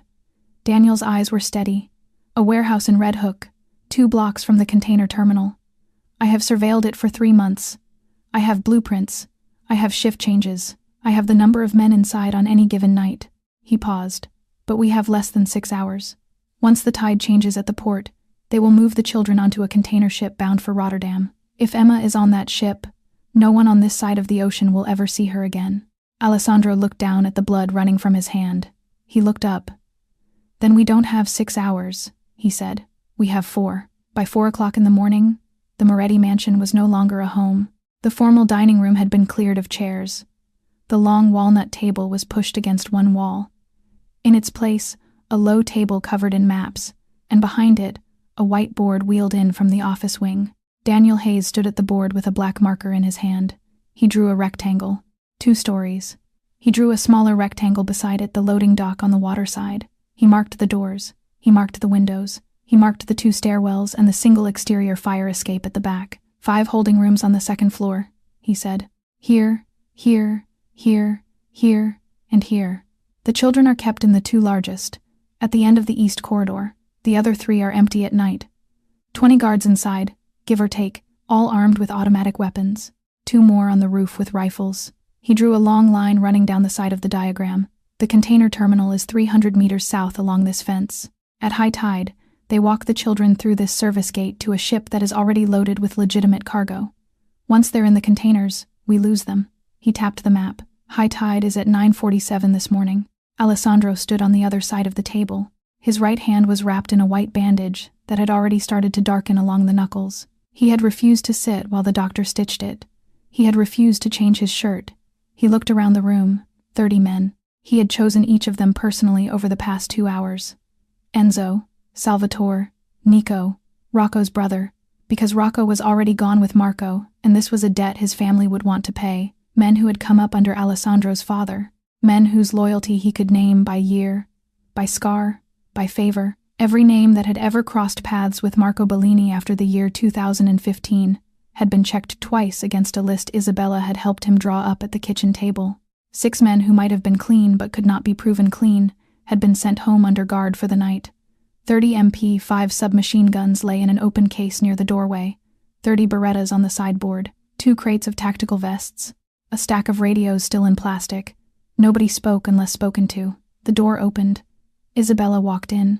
Daniel's eyes were steady. "A warehouse in Red Hook, 2 blocks from the container terminal. I have surveilled it for 3 months. I have blueprints. I have shift changes. I have the number of men inside on any given night." He paused. "But we have less than 6 hours. Once the tide changes at the port, they will move the children onto a container ship bound for Rotterdam. If Emma is on that ship, no one on this side of the ocean will ever see her again." Alessandro looked down at the blood running from his hand. He looked up. "Then we don't have 6 hours," he said. "We have 4. By 4 o'clock in the morning, the Moretti mansion was no longer a home. The formal dining room had been cleared of chairs. The long walnut table was pushed against one wall. In its place, a low table covered in maps, and behind it, a white board wheeled in from the office wing. Daniel Hayes stood at the board with a black marker in his hand. He drew a rectangle, 2 stories. He drew a smaller rectangle beside it, the loading dock on the water side. He marked the doors. He marked the windows. He marked the 2 stairwells and the single exterior fire escape at the back. 5 holding rooms on the 2nd floor, he said. Here, here, here, here, and here. The children are kept in the 2 largest, at the end of the east corridor. The other 3 are empty at night. 20 guards inside, give or take, all armed with automatic weapons. 2 more on the roof with rifles. He drew a long line running down the side of the diagram. The container terminal is 300 meters south along this fence. At high tide, they walk the children through this service gate to a ship that is already loaded with legitimate cargo. Once they're in the containers, we lose them. He tapped the map. High tide is at 9:47 this morning. Alessandro stood on the other side of the table. His right hand was wrapped in a white bandage that had already started to darken along the knuckles. He had refused to sit while the doctor stitched it. He had refused to change his shirt. He looked around the room. 30 men. He had chosen each of them personally over the past 2 hours. Enzo, Salvatore, Nico, Rocco's brother, because Rocco was already gone with Marco, and this was a debt his family would want to pay. Men who had come up under Alessandro's father. Men whose loyalty he could name by year, by scar, by favor. Every name that had ever crossed paths with Marco Bellini after the year 2015 had been checked twice against a list Isabella had helped him draw up at the kitchen table. 6 men who might have been clean but could not be proven clean had been sent home under guard for the night. 30 MP5 submachine guns lay in an open case near the doorway, 30 Berettas on the sideboard, 2 crates of tactical vests, a stack of radios still in plastic. Nobody spoke unless spoken to. The door opened. Isabella walked in.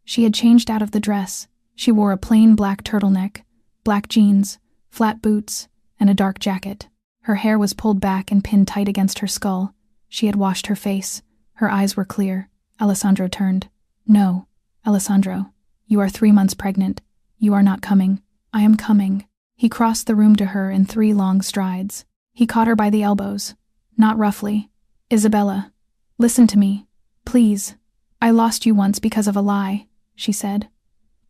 She had changed out of the dress. She wore a plain black turtleneck, black jeans, flat boots, and a dark jacket. Her hair was pulled back and pinned tight against her skull. She had washed her face. Her eyes were clear. Alessandro turned. "No, Alessandro, you are 3 months pregnant. You are not coming. I am coming." He crossed the room to her in 3 long strides. He caught her by the elbows. Not roughly. "Isabella, listen to me. Please. I lost you once because of a lie," she said.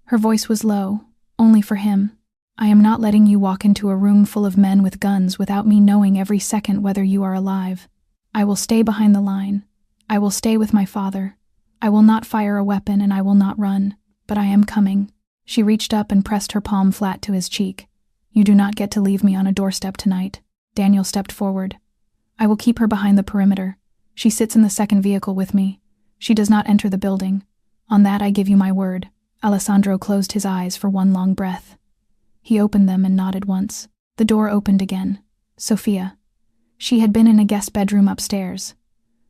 Her voice was low, only for him. "I am not letting you walk into a room full of men with guns without me knowing every second whether you are alive. I will stay behind the line. I will stay with my father. I will not fire a weapon and I will not run, but I am coming." She reached up and pressed her palm flat to his cheek. "You do not get to leave me on a doorstep tonight." Daniel stepped forward. "I will keep her behind the perimeter. She sits in the 2nd vehicle with me. She does not enter the building. On that I give you my word." Alessandro closed his eyes for one long breath. He opened them and nodded once. The door opened again. Sophia. She had been in a guest bedroom upstairs.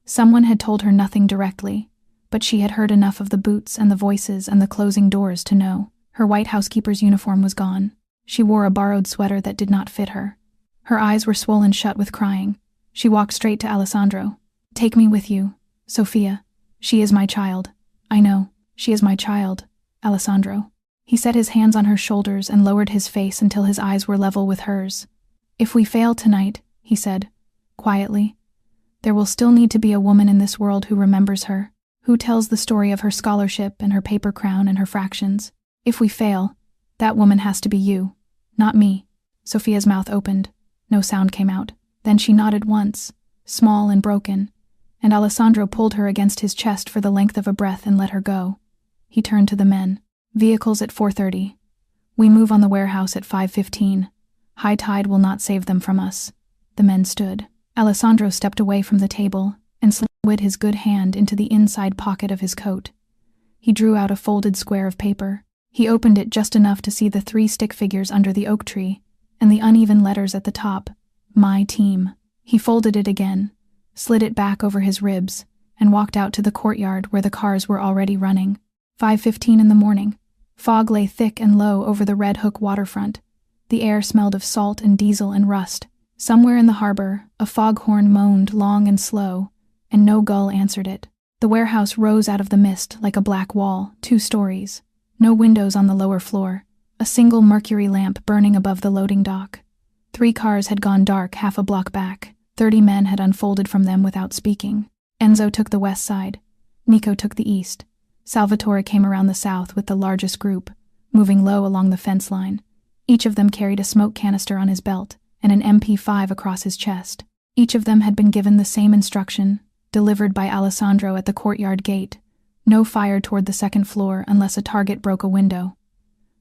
Someone had told her nothing directly, but she had heard enough of the boots and the voices and the closing doors to know. Her white housekeeper's uniform was gone. She wore a borrowed sweater that did not fit her. Her eyes were swollen shut with crying. She walked straight to Alessandro. "Take me with you, Sophia. She is my child. I know, she is my child, Alessandro." He set his hands on her shoulders and lowered his face until his eyes were level with hers. "If we fail tonight," he said, quietly, "there will still need to be a woman in this world who remembers her, who tells the story of her scholarship and her paper crown and her fractions. If we fail, that woman has to be you, not me." Sophia's mouth opened. No sound came out. Then she nodded once, small and broken, and Alessandro pulled her against his chest for the length of a breath and let her go. He turned to the men. "Vehicles at 4:30. We move on the warehouse at 5:15. High tide will not save them from us." The men stood. Alessandro stepped away from the table and slid his good hand into the inside pocket of his coat. He drew out a folded square of paper. He opened it just enough to see the 3 stick figures under the oak tree and the uneven letters at the top, "My Team." He folded it again, slid it back over his ribs, and walked out to the courtyard where the cars were already running. 5:15 in the morning. Fog lay thick and low over the Red Hook waterfront. The air smelled of salt and diesel and rust. Somewhere in the harbor, a foghorn moaned long and slow, and no gull answered it. The warehouse rose out of the mist like a black wall, 2 stories. No windows on the lower floor. A single mercury lamp burning above the loading dock. 3 cars had gone dark half a block back. 30 men had unfolded from them without speaking. Enzo took the west side. Nico took the east. Salvatore came around the south with the largest group, moving low along the fence line. Each of them carried a smoke canister on his belt and an MP5 across his chest. Each of them had been given the same instruction, delivered by Alessandro at the courtyard gate: no fire toward the second floor unless a target broke a window.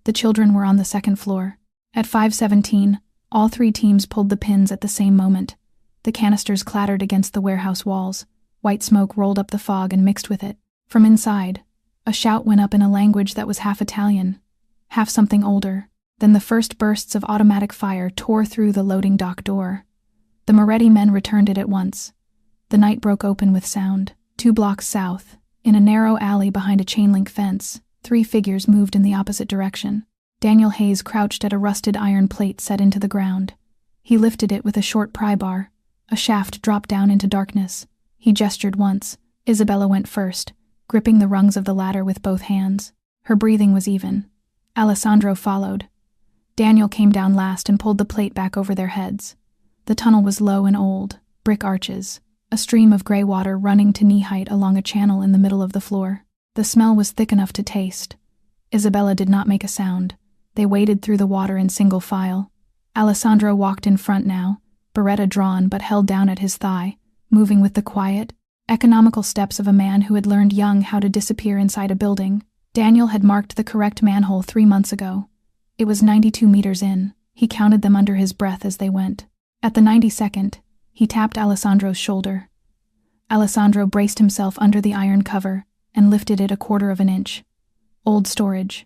The children were on the second floor. At 5:17, all 3 teams pulled the pins at the same moment. The canisters clattered against the warehouse walls. White smoke rolled up the fog and mixed with it. From inside, a shout went up in a language that was half Italian, half something older. Then the first bursts of automatic fire tore through the loading dock door. The Moretti men returned it at once. The night broke open with sound. 2 blocks south, in a narrow alley behind a chain-link fence, 3 figures moved in the opposite direction. Daniel Hayes crouched at a rusted iron plate set into the ground. He lifted it with a short pry bar. A shaft dropped down into darkness. He gestured once. Isabella went first, gripping the rungs of the ladder with both hands. Her breathing was even. Alessandro followed. Daniel came down last and pulled the plate back over their heads. The tunnel was low and old, brick arches, a stream of gray water running to knee-height along a channel in the middle of the floor. The smell was thick enough to taste. Isabella did not make a sound. They waded through the water in single file. Alessandro walked in front now, beretta drawn but held down at his thigh, moving with the quiet, economical steps of a man who had learned young how to disappear inside a building. Daniel had marked the correct manhole 3 months ago. It was 92 meters in. He counted them under his breath as they went. At the 92nd, he tapped Alessandro's shoulder. Alessandro braced himself under the iron cover and lifted it 1/4 of an inch. Old storage.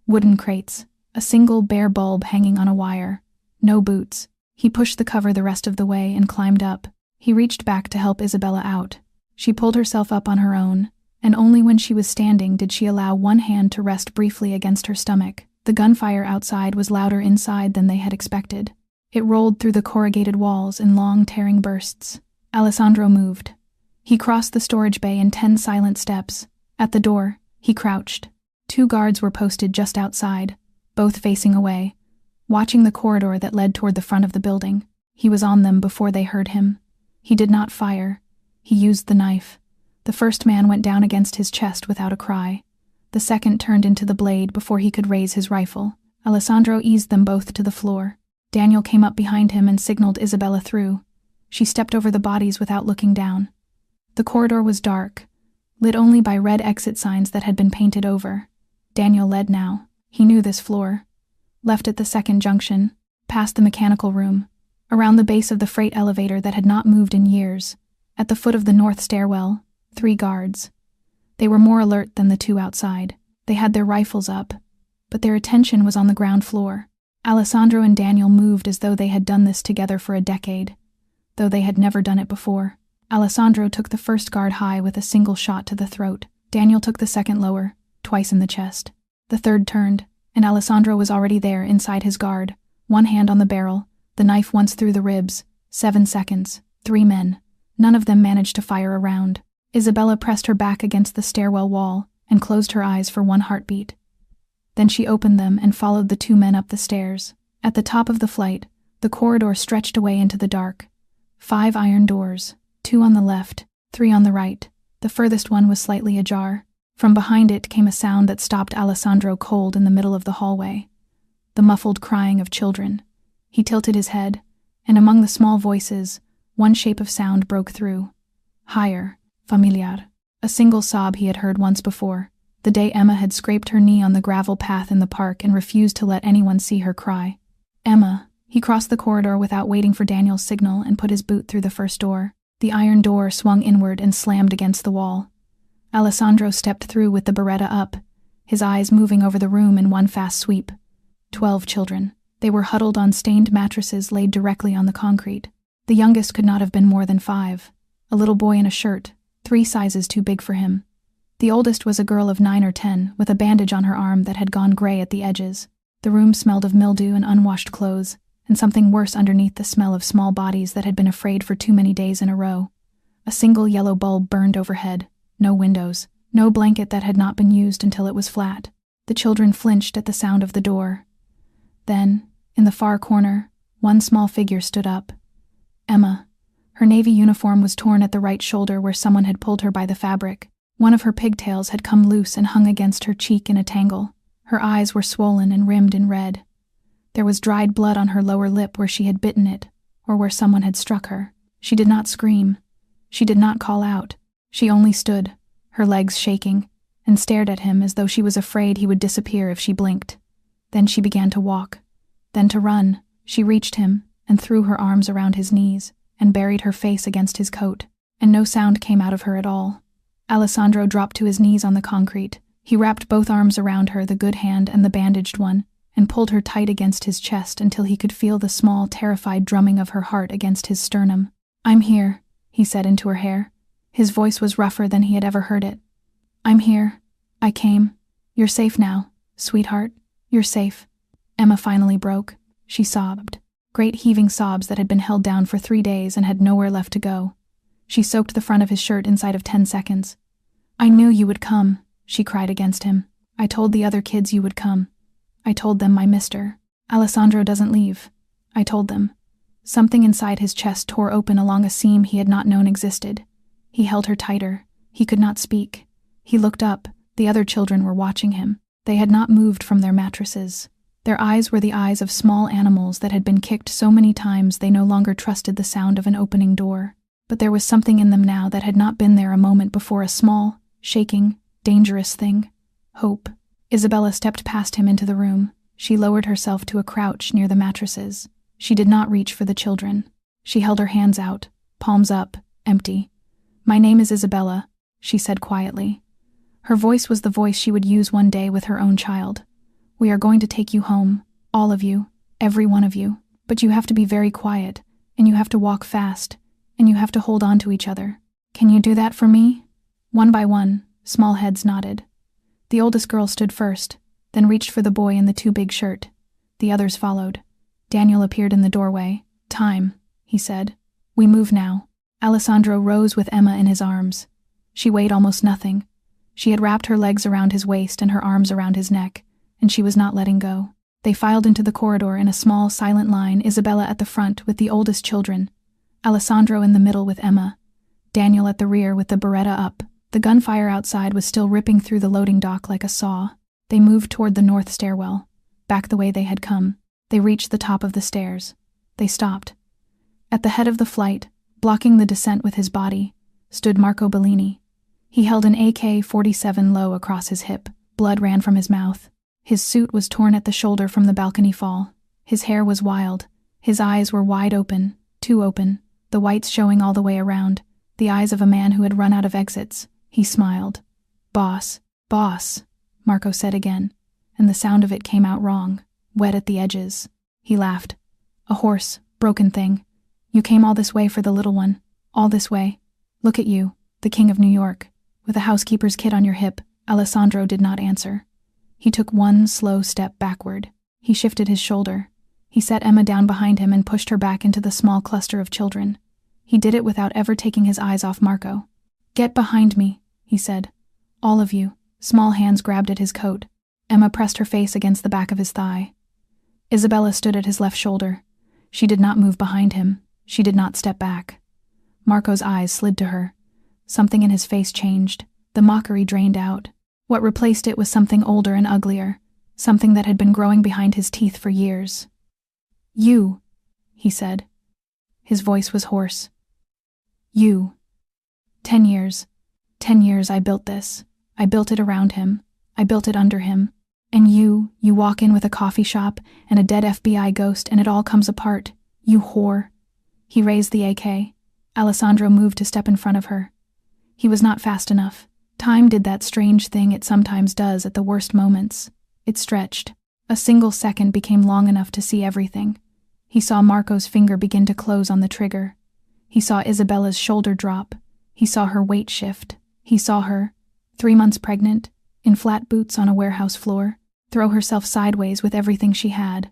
Wooden crates. A single bare bulb hanging on a wire. No boots. He pushed the cover the rest of the way and climbed up. He reached back to help Isabella out. She pulled herself up on her own, and only when she was standing did she allow one hand to rest briefly against her stomach. The gunfire outside was louder inside than they had expected. It rolled through the corrugated walls in long, tearing bursts. Alessandro moved. He crossed the storage bay in 10 silent steps. At the door, he crouched. 2 guards were posted just outside, both facing away, watching the corridor that led toward the front of the building. He was on them before they heard him. He did not fire. He used the knife. The first man went down against his chest without a cry. The second turned into the blade before he could raise his rifle. Alessandro eased them both to the floor. Daniel came up behind him and signaled Isabella through. She stepped over the bodies without looking down. The corridor was dark, lit only by red exit signs that had been painted over. Daniel led now. He knew this floor. Left at the second junction, past the mechanical room, around the base of the freight elevator that had not moved in years. At the foot of the north stairwell, 3 guards. They were more alert than the 2 outside. They had their rifles up, but their attention was on the ground floor. Alessandro and Daniel moved as though they had done this together for a decade, though they had never done it before. Alessandro took the first guard high with a single shot to the throat. Daniel took the second lower, twice in the chest. The third turned, and Alessandro was already there inside his guard, one hand on the barrel, the knife once through the ribs. 7 seconds, 3 men. None of them managed to fire a round. Isabella pressed her back against the stairwell wall and closed her eyes for one heartbeat. Then she opened them and followed the 2 men up the stairs. At the top of the flight, the corridor stretched away into the dark. 5 iron doors, 2 on the left, 3 on the right. The furthest one was slightly ajar. From behind it came a sound that stopped Alessandro cold in the middle of the hallway. The muffled crying of children. He tilted his head, and among the small voices, one shape of sound broke through. Higher, familiar. A single sob he had heard once before, the day Emma had scraped her knee on the gravel path in the park and refused to let anyone see her cry. Emma. He crossed the corridor without waiting for Daniel's signal and put his boot through the first door. The iron door swung inward and slammed against the wall. Alessandro stepped through with the beretta up, his eyes moving over the room in one fast sweep. 12 children. They were huddled on stained mattresses laid directly on the concrete. The youngest could not have been more than 5. A little boy in a shirt, 3 sizes too big for him. The oldest was a girl of 9 or 10, with a bandage on her arm that had gone gray at the edges. The room smelled of mildew and unwashed clothes, and something worse underneath the smell of small bodies that had been afraid for too many days in a row. A single yellow bulb burned overhead, no windows, no blanket that had not been used until it was flat. The children flinched at the sound of the door. Then, in the far corner, one small figure stood up. Emma. Her navy uniform was torn at the right shoulder where someone had pulled her by the fabric. One of her pigtails had come loose and hung against her cheek in a tangle. Her eyes were swollen and rimmed in red. There was dried blood on her lower lip where she had bitten it, or where someone had struck her. She did not scream. She did not call out. She only stood, her legs shaking, and stared at him as though she was afraid he would disappear if she blinked. Then she began to walk. Then to run. She reached him and threw her arms around his knees and buried her face against his coat, and no sound came out of her at all. Alessandro dropped to his knees on the concrete. He wrapped both arms around her, the good hand and the bandaged one, and pulled her tight against his chest until he could feel the small, terrified drumming of her heart against his sternum. "I'm here," he said into her hair. His voice was rougher than he had ever heard it. "I'm here. I came. You're safe now, sweetheart. You're safe." Emma finally broke. She sobbed. Great heaving sobs that had been held down for 3 days and had nowhere left to go. She soaked the front of his shirt inside of 10 seconds. "I knew you would come," she cried against him. "I told the other kids you would come. I told them my mister. Alessandro doesn't leave. I told them." Something inside his chest tore open along a seam he had not known existed. He held her tighter. He could not speak. He looked up. The other children were watching him. They had not moved from their mattresses. Their eyes were the eyes of small animals that had been kicked so many times they no longer trusted the sound of an opening door. But there was something in them now that had not been there a moment before, a small, shaking, dangerous thing. Hope. Isabella stepped past him into the room. She lowered herself to a crouch near the mattresses. She did not reach for the children. She held her hands out, palms up, empty. "My name is Isabella," she said quietly. Her voice was the voice she would use one day with her own child. "We are going to take you home, all of you, every one of you. But you have to be very quiet, and you have to walk fast, and you have to hold on to each other. Can you do that for me?" One by one, small heads nodded. The oldest girl stood first, then reached for the boy in the too big shirt. The others followed. Daniel appeared in the doorway. "Time," he said. "We move now." Alessandro rose with Emma in his arms. She weighed almost nothing. She had wrapped her legs around his waist and her arms around his neck, and she was not letting go. They filed into the corridor in a small, silent line, Isabella at the front with the oldest children, Alessandro in the middle with Emma, Daniel at the rear with the beretta up. The gunfire outside was still ripping through the loading dock like a saw. They moved toward the north stairwell, back the way they had come. They reached the top of the stairs. They stopped. At the head of the flight, blocking the descent with his body, stood Marco Bellini. He held an AK-47 low across his hip. Blood ran from his mouth. His suit was torn at the shoulder from the balcony fall. His hair was wild. His eyes were wide open, too open, the whites showing all the way around, the eyes of a man who had run out of exits. He smiled. "Boss, boss," Marco said again, and the sound of it came out wrong, wet at the edges. He laughed. "A hoarse, broken thing. You came all this way for the little one. All this way. Look at you, the king of New York, with a housekeeper's kid on your hip." Alessandro did not answer. He took one slow step backward. He shifted his shoulder. He set Emma down behind him and pushed her back into the small cluster of children. He did it without ever taking his eyes off Marco. "Get behind me," he said. "All of you." Small hands grabbed at his coat. Emma pressed her face against the back of his thigh. Isabella stood at his left shoulder. She did not move behind him. She did not step back. Marco's eyes slid to her. Something in his face changed. The mockery drained out. What replaced it was something older and uglier, something that had been growing behind his teeth for years. "You," he said. His voice was hoarse. "You. 10 years. 10 years I built this. I built it around him. I built it under him. And you walk in with a coffee shop and a dead FBI ghost and it all comes apart. You whore." He raised the AK. Alessandro moved to step in front of her. He was not fast enough. Time did that strange thing it sometimes does at the worst moments. It stretched. A single second became long enough to see everything. He saw Marco's finger begin to close on the trigger. He saw Isabella's shoulder drop. He saw her weight shift. He saw her, 3 months pregnant, in flat boots on a warehouse floor, throw herself sideways with everything she had.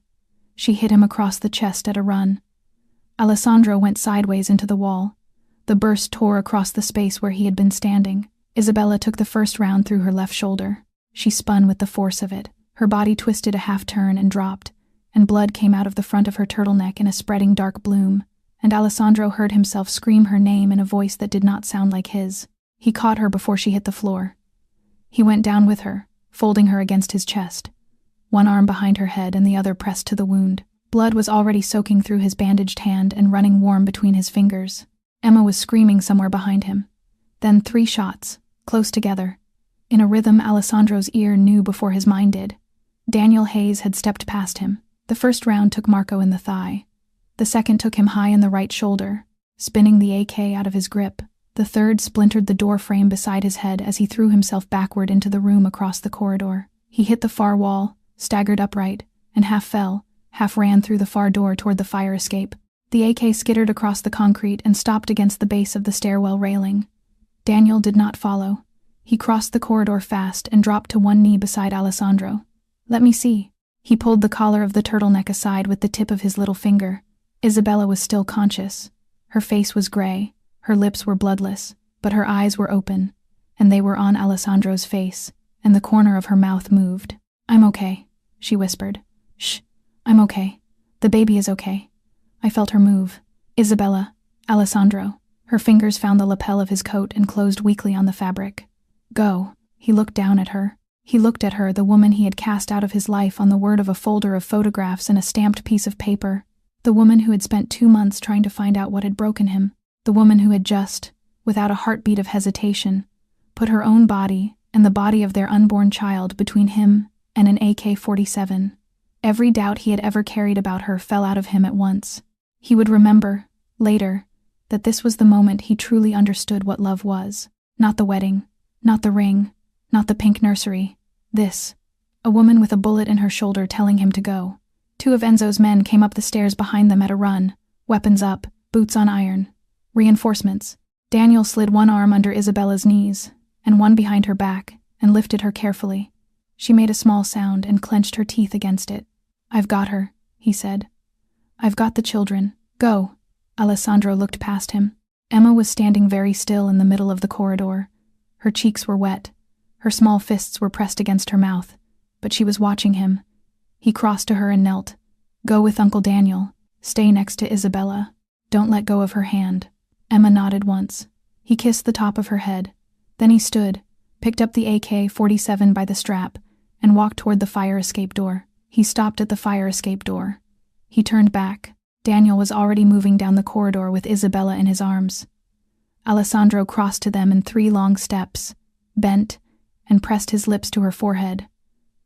She hit him across the chest at a run. Alessandro went sideways into the wall. The burst tore across the space where he had been standing. Isabella took the first round through her left shoulder. She spun with the force of it. Her body twisted a half turn and dropped, and blood came out of the front of her turtleneck in a spreading dark bloom, and Alessandro heard himself scream her name in a voice that did not sound like his. He caught her before she hit the floor. He went down with her, folding her against his chest, one arm behind her head and the other pressed to the wound. Blood was already soaking through his bandaged hand and running warm between his fingers. Emma was screaming somewhere behind him. Then 3 shots, close together. In a rhythm Alessandro's ear knew before his mind did. Daniel Hayes had stepped past him. The first round took Marco in the thigh. The second took him high in the right shoulder, spinning the AK out of his grip. The third splintered the door frame beside his head as he threw himself backward into the room across the corridor. He hit the far wall, staggered upright, and half fell, half ran through the far door toward the fire escape. The AK skittered across the concrete and stopped against the base of the stairwell railing. Daniel did not follow. He crossed the corridor fast and dropped to one knee beside Alessandro. "Let me see." He pulled the collar of the turtleneck aside with the tip of his little finger. Isabella was still conscious. Her face was gray, her lips were bloodless, but her eyes were open, and they were on Alessandro's face, and the corner of her mouth moved. "I'm okay," she whispered. "Shh, I'm okay. The baby is okay." I felt her move. "Isabella, Alessandro." Her fingers found the lapel of his coat and closed weakly on the fabric. "Go." He looked down at her. He looked at her, the woman he had cast out of his life on the word of a folder of photographs and a stamped piece of paper. The woman who had spent 2 months trying to find out what had broken him. The woman who had just, without a heartbeat of hesitation, put her own body and the body of their unborn child between him and an AK-47. Every doubt he had ever carried about her fell out of him at once. He would remember, later, that this was the moment he truly understood what love was. Not the wedding, not the ring, not the pink nursery. This. A woman with a bullet in her shoulder telling him to go. 2 of Enzo's men came up the stairs behind them at a run, weapons up, boots on iron. Reinforcements. Daniel slid one arm under Isabella's knees, and one behind her back, and lifted her carefully. She made a small sound and clenched her teeth against it. "I've got her," he said. "I've got the children. Go." Alessandro looked past him. Emma was standing very still in the middle of the corridor. Her cheeks were wet. Her small fists were pressed against her mouth, but she was watching him. He crossed to her and knelt. "Go with Uncle Daniel. Stay next to Isabella. Don't let go of her hand." Emma nodded once. He kissed the top of her head. Then he stood, picked up the AK-47 by the strap, and walked toward the fire escape door. He stopped at the fire escape door. He turned back. Daniel was already moving down the corridor with Isabella in his arms. Alessandro crossed to them in 3 long steps, bent, and pressed his lips to her forehead.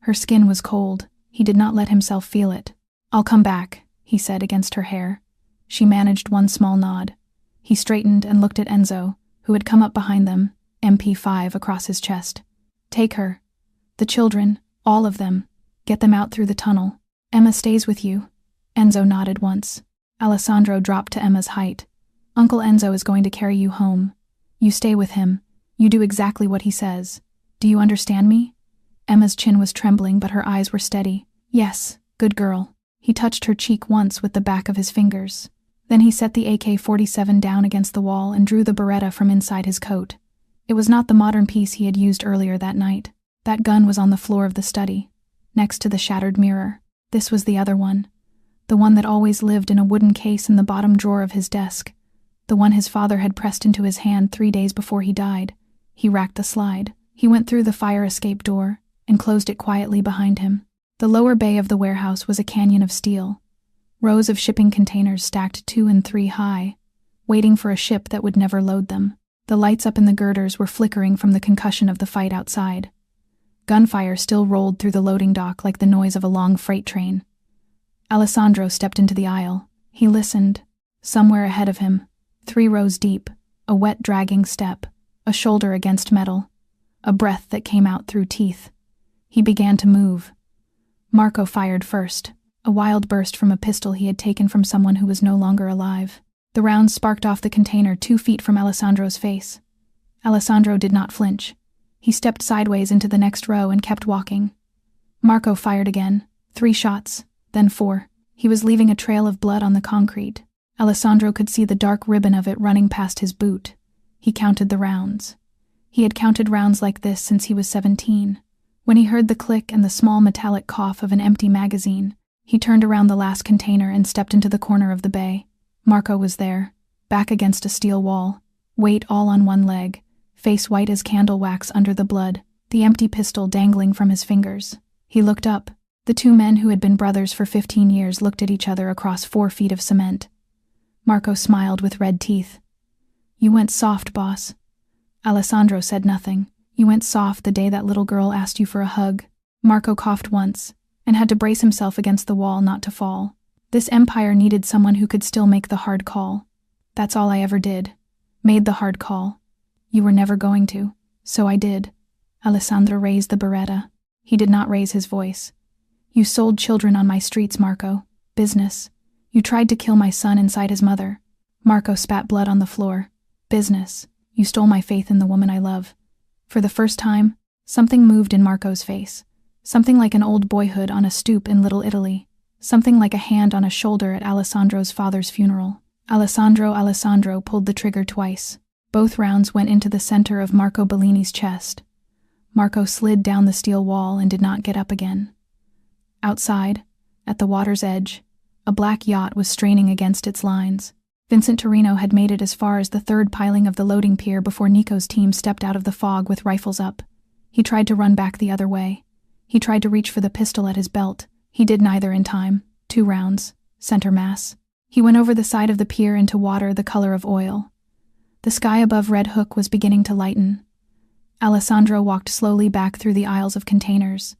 Her skin was cold. He did not let himself feel it. "I'll come back," he said against her hair. She managed one small nod. He straightened and looked at Enzo, who had come up behind them, MP5 across his chest. "Take her. The children, all of them. Get them out through the tunnel. Emma stays with you." Enzo nodded once. Alessandro dropped to Emma's height. "Uncle Enzo is going to carry you home. You stay with him. You do exactly what he says. Do you understand me? Emma's chin was trembling, but her eyes were steady. Yes, good girl. He touched her cheek once with the back of his fingers. Then he set the AK-47 down against the wall and drew the Beretta from inside his coat. It was not the modern piece he had used earlier that night. That gun was on the floor of the study, next to the shattered mirror. This was the other one. The one that always lived in a wooden case in the bottom drawer of his desk. The one his father had pressed into his hand 3 days before he died. He racked the slide. He went through the fire escape door and closed it quietly behind him. The lower bay of the warehouse was a canyon of steel. Rows of shipping containers stacked 2 and 3 high, waiting for a ship that would never load them. The lights up in the girders were flickering from the concussion of the fight outside. Gunfire still rolled through the loading dock like the noise of a long freight train. Alessandro stepped into the aisle. He listened. Somewhere ahead of him, 3 rows deep, a wet dragging step, a shoulder against metal, a breath that came out through teeth. He began to move. Marco fired first, a wild burst from a pistol he had taken from someone who was no longer alive. The rounds sparked off the container 2 feet from Alessandro's face. Alessandro did not flinch. He stepped sideways into the next row and kept walking. Marco fired again, 3 shots, then 4. He was leaving a trail of blood on the concrete. Alessandro could see the dark ribbon of it running past his boot. He counted the rounds. He had counted rounds like this since he was 17. When he heard the click and the small metallic cough of an empty magazine, he turned around the last container and stepped into the corner of the bay. Marco was there, back against a steel wall, weight all on one leg, face white as candle wax under the blood, the empty pistol dangling from his fingers. He looked up. The 2 men who had been brothers for 15 years looked at each other across 4 feet of cement. Marco smiled with red teeth. "You went soft, boss." Alessandro said nothing. "You went soft the day that little girl asked you for a hug." Marco coughed once, and had to brace himself against the wall not to fall. This empire needed someone who could still make the hard call. "That's all I ever did. Made the hard call. You were never going to, so I did." Alessandro raised the Beretta. He did not raise his voice. "You sold children on my streets, Marco. Business. You tried to kill my son inside his mother." Marco spat blood on the floor. "Business. You stole my faith in the woman I love." For the first time, something moved in Marco's face. Something like an old boyhood on a stoop in Little Italy. Something like a hand on a shoulder at Alessandro's father's funeral. Alessandro pulled the trigger twice. Both rounds went into the center of Marco Bellini's chest. Marco slid down the steel wall and did not get up again. Outside, at the water's edge, a black yacht was straining against its lines. Vincent Torino had made it as far as the 3rd piling of the loading pier before Nico's team stepped out of the fog with rifles up. He tried to run back the other way. He tried to reach for the pistol at his belt. He did neither in time. 2 rounds. Center mass. He went over the side of the pier into water the color of oil. The sky above Red Hook was beginning to lighten. Alessandro walked slowly back through the aisles of containers,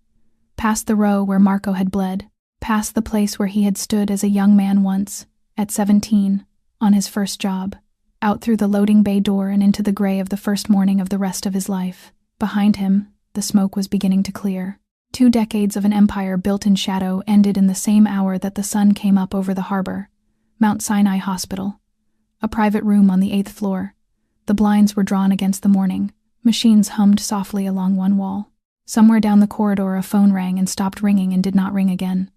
past the row where Marco had bled, past the place where he had stood as a young man once, at 17, on his first job, out through the loading bay door and into the gray of the first morning of the rest of his life. Behind him, the smoke was beginning to clear. 2 decades of an empire built in shadow ended in the same hour that the sun came up over the harbor. Mount Sinai Hospital. A private room on the 8th floor. The blinds were drawn against the morning. Machines hummed softly along one wall. Somewhere down the corridor a phone rang and stopped ringing and did not ring again.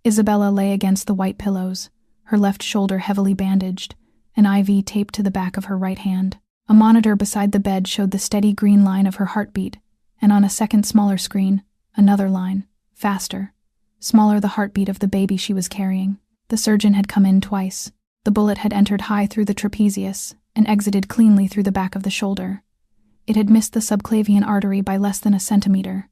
Isabella lay against the white pillows, her left shoulder heavily bandaged, an IV taped to the back of her right hand. A monitor beside the bed showed the steady green line of her heartbeat, and on a second smaller screen, another line, faster, smaller, the heartbeat of the baby she was carrying. The surgeon had come in twice. The bullet had entered high through the trapezius and exited cleanly through the back of the shoulder. It had missed the subclavian artery by less than a centimeter.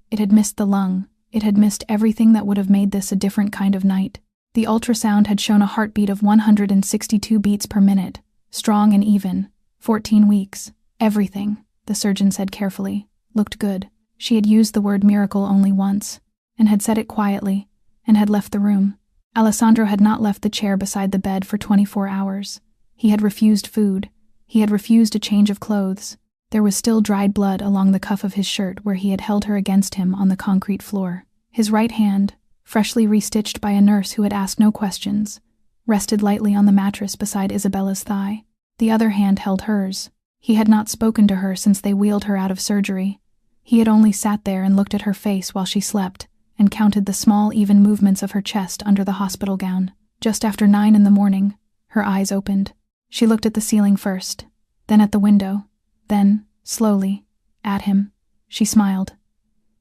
It had missed the lung. It had missed everything that would have made this a different kind of night. The ultrasound had shown a heartbeat of 162 beats per minute, strong and even, 14 weeks. Everything, the surgeon said carefully, looked good. She had used the word miracle only once, and had said it quietly, and had left the room. Alessandro had not left the chair beside the bed for 24 hours. He had refused food. He had refused a change of clothes. There was still dried blood along the cuff of his shirt where he had held her against him on the concrete floor. His right hand, freshly restitched by a nurse who had asked no questions, rested lightly on the mattress beside Isabella's thigh. The other hand held hers. He had not spoken to her since they wheeled her out of surgery. He had only sat there and looked at her face while she slept, and counted the small, even movements of her chest under the hospital gown. Just after 9 in the morning, her eyes opened. She looked at the ceiling first, then at the window, then, slowly, at him. She smiled.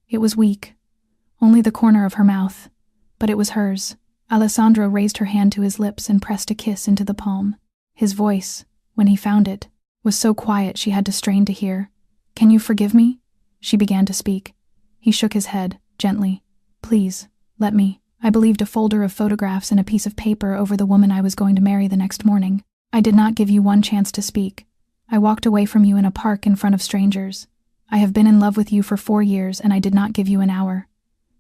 It was weak. Only the corner of her mouth, but it was hers. Alessandro raised her hand to his lips and pressed a kiss into the palm. His voice, when he found it, was so quiet she had to strain to hear. "Can you forgive me?" She began to speak. He shook his head, gently. "Please, let me." I believed a folder of photographs and a piece of paper over the woman I was going to marry the next morning. I did not give you one chance to speak. I walked away from you in a park in front of strangers. I have been in love with you for 4 years and I did not give you an hour.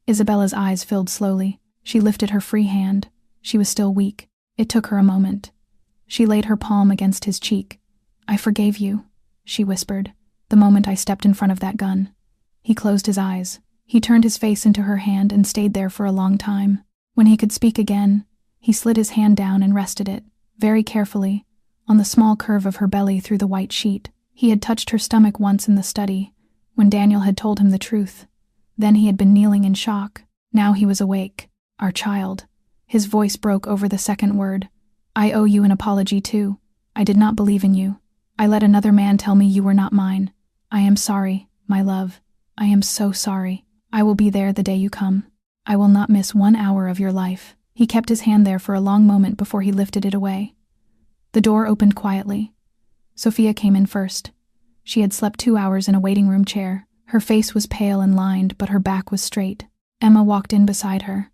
Isabella's eyes filled slowly. She lifted her free hand. She was still weak. It took her a moment. She laid her palm against his cheek. "I forgave you," she whispered, "the moment I stepped in front of that gun." He closed his eyes. He turned his face into her hand and stayed there for a long time. When he could speak again, he slid his hand down and rested it, very carefully, on the small curve of her belly through the white sheet. He had touched her stomach once in the study, when Daniel had told him the truth. Then he had been kneeling in shock. Now he was awake. "Our child." His voice broke over the second word. "I owe you an apology too. I did not believe in you. I let another man tell me you were not mine. I am sorry, my love. I am so sorry. I will be there the day you come. I will not miss 1 hour of your life." He kept his hand there for a long moment before he lifted it away. The door opened quietly. Sophia came in first. She had slept 2 hours in a waiting room chair. Her face was pale and lined, but her back was straight. Emma walked in beside her.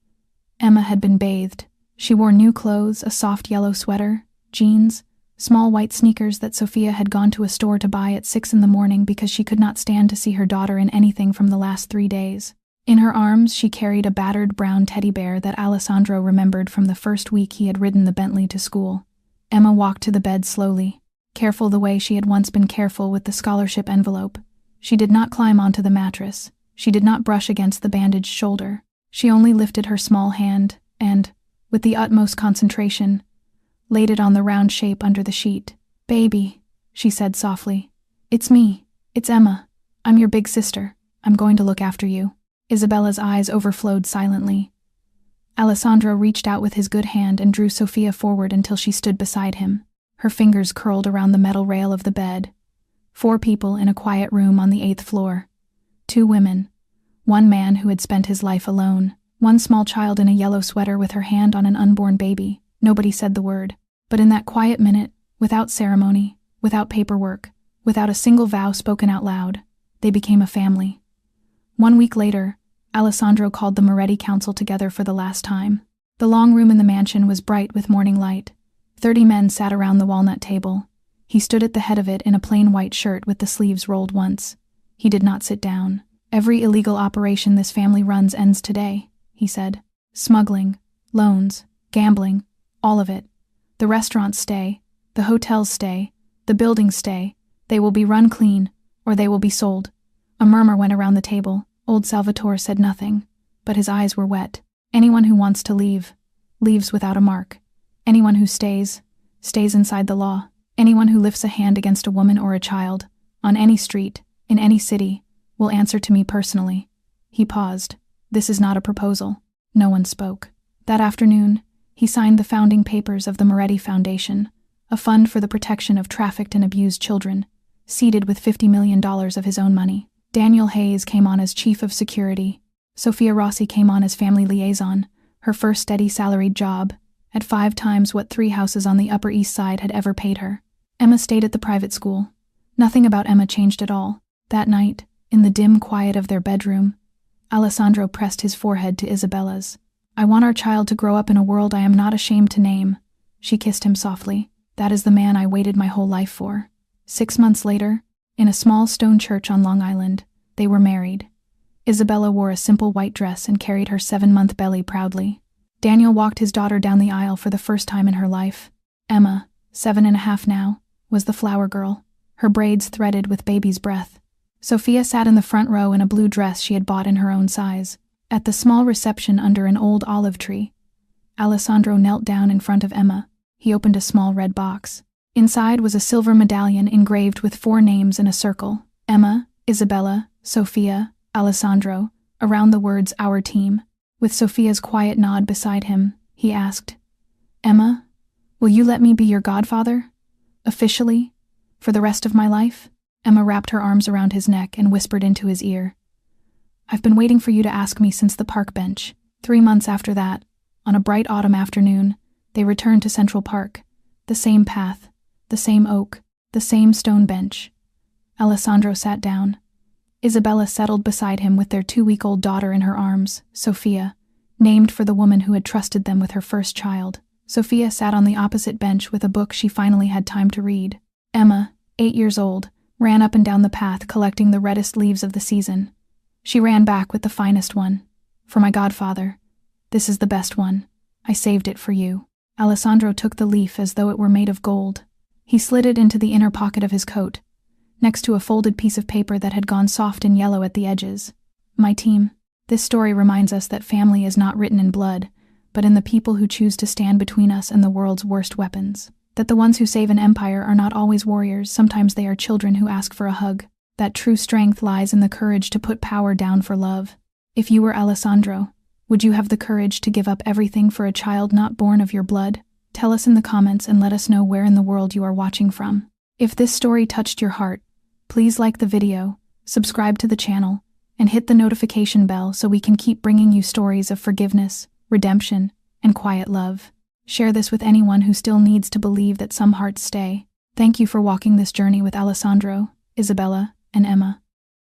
Emma had been bathed. She wore new clothes, a soft yellow sweater, jeans, small white sneakers that Sophia had gone to a store to buy at 6 in the morning because she could not stand to see her daughter in anything from the last 3 days. In her arms, she carried a battered brown teddy bear that Alessandro remembered from the first week he had ridden the Bentley to school. Emma walked to the bed slowly, careful the way she had once been careful with the scholarship envelope. She did not climb onto the mattress. She did not brush against the bandaged shoulder. She only lifted her small hand and, with the utmost concentration, laid it on the round shape under the sheet. "Baby," she said softly. "It's me. It's Emma. I'm your big sister. I'm going to look after you." Isabella's eyes overflowed silently. Alessandro reached out with his good hand and drew Sophia forward until she stood beside him. Her fingers curled around the metal rail of the bed. 4 people in a quiet room on the 8th floor. 2 women. 1 man who had spent his life alone. 1 small child in a yellow sweater with her hand on an unborn baby. Nobody said the word. But in that quiet minute, without ceremony, without paperwork, without a single vow spoken out loud, they became a family. 1 week later, Alessandro called the Moretti Council together for the last time. The long room in the mansion was bright with morning light. 30 men sat around the walnut table. He stood at the head of it in a plain white shirt with the sleeves rolled once. He did not sit down. "Every illegal operation this family runs ends today," he said. "Smuggling, loans, gambling, all of it. The restaurants stay, the hotels stay, the buildings stay. They will be run clean, or they will be sold." A murmur went around the table. Old Salvatore said nothing, but his eyes were wet. "Anyone who wants to leave, leaves without a mark. Anyone who stays, stays inside the law. Anyone who lifts a hand against a woman or a child, on any street, in any city, will answer to me personally." He paused. "This is not a proposal." No one spoke. That afternoon, he signed the founding papers of the Moretti Foundation, a fund for the protection of trafficked and abused children, seeded with $50 million of his own money. Daniel Hayes came on as chief of security. Sophia Rossi came on as family liaison, her first steady salaried job, at 5 times what 3 houses on the Upper East Side had ever paid her. Emma stayed at the private school. Nothing about Emma changed at all. That night, in the dim quiet of their bedroom, Alessandro pressed his forehead to Isabella's. "I want our child to grow up in a world I am not ashamed to name." She kissed him softly. "That is the man I waited my whole life for." 6 months later, in a small stone church on Long Island, they were married. Isabella wore a simple white dress and carried her 7-month belly proudly. Daniel walked his daughter down the aisle for the first time in her life. Emma, 7.5 now, was the flower girl, her braids threaded with baby's breath. Sophia sat in the front row in a blue dress she had bought in her own size. At the small reception under an old olive tree, Alessandro knelt down in front of Emma. He opened a small red box. Inside was a silver medallion engraved with 4 names in a circle: Emma, Isabella, Sophia, Alessandro, around the words "our team." With Sophia's quiet nod beside him, he asked, "Emma, will you let me be your godfather? Officially? For the rest of my life?" Emma wrapped her arms around his neck and whispered into his ear, "I've been waiting for you to ask me since the park bench." 3 months after that, on a bright autumn afternoon, they returned to Central Park. The same path, the same oak, the same stone bench. Alessandro sat down. Isabella settled beside him with their 2-week-old daughter in her arms, Sophia, named for the woman who had trusted them with her first child. Sophia sat on the opposite bench with a book she finally had time to read. Emma, 8 years old, ran up and down the path collecting the reddest leaves of the season. She ran back with the finest one. "For my godfather. This is the best one. I saved it for you." Alessandro took the leaf as though it were made of gold. He slid it into the inner pocket of his coat, next to a folded piece of paper that had gone soft and yellow at the edges. "My team." This story reminds us that family is not written in blood, but in the people who choose to stand between us and the world's worst weapons. That the ones who save an empire are not always warriors, sometimes they are children who ask for a hug. That true strength lies in the courage to put power down for love. If you were Alessandro, would you have the courage to give up everything for a child not born of your blood? Tell us in the comments and let us know where in the world you are watching from. If this story touched your heart, please like the video, subscribe to the channel, and hit the notification bell so we can keep bringing you stories of forgiveness, redemption, and quiet love. Share this with anyone who still needs to believe that some hearts stay. Thank you for walking this journey with Alessandro, Isabella, and Emma.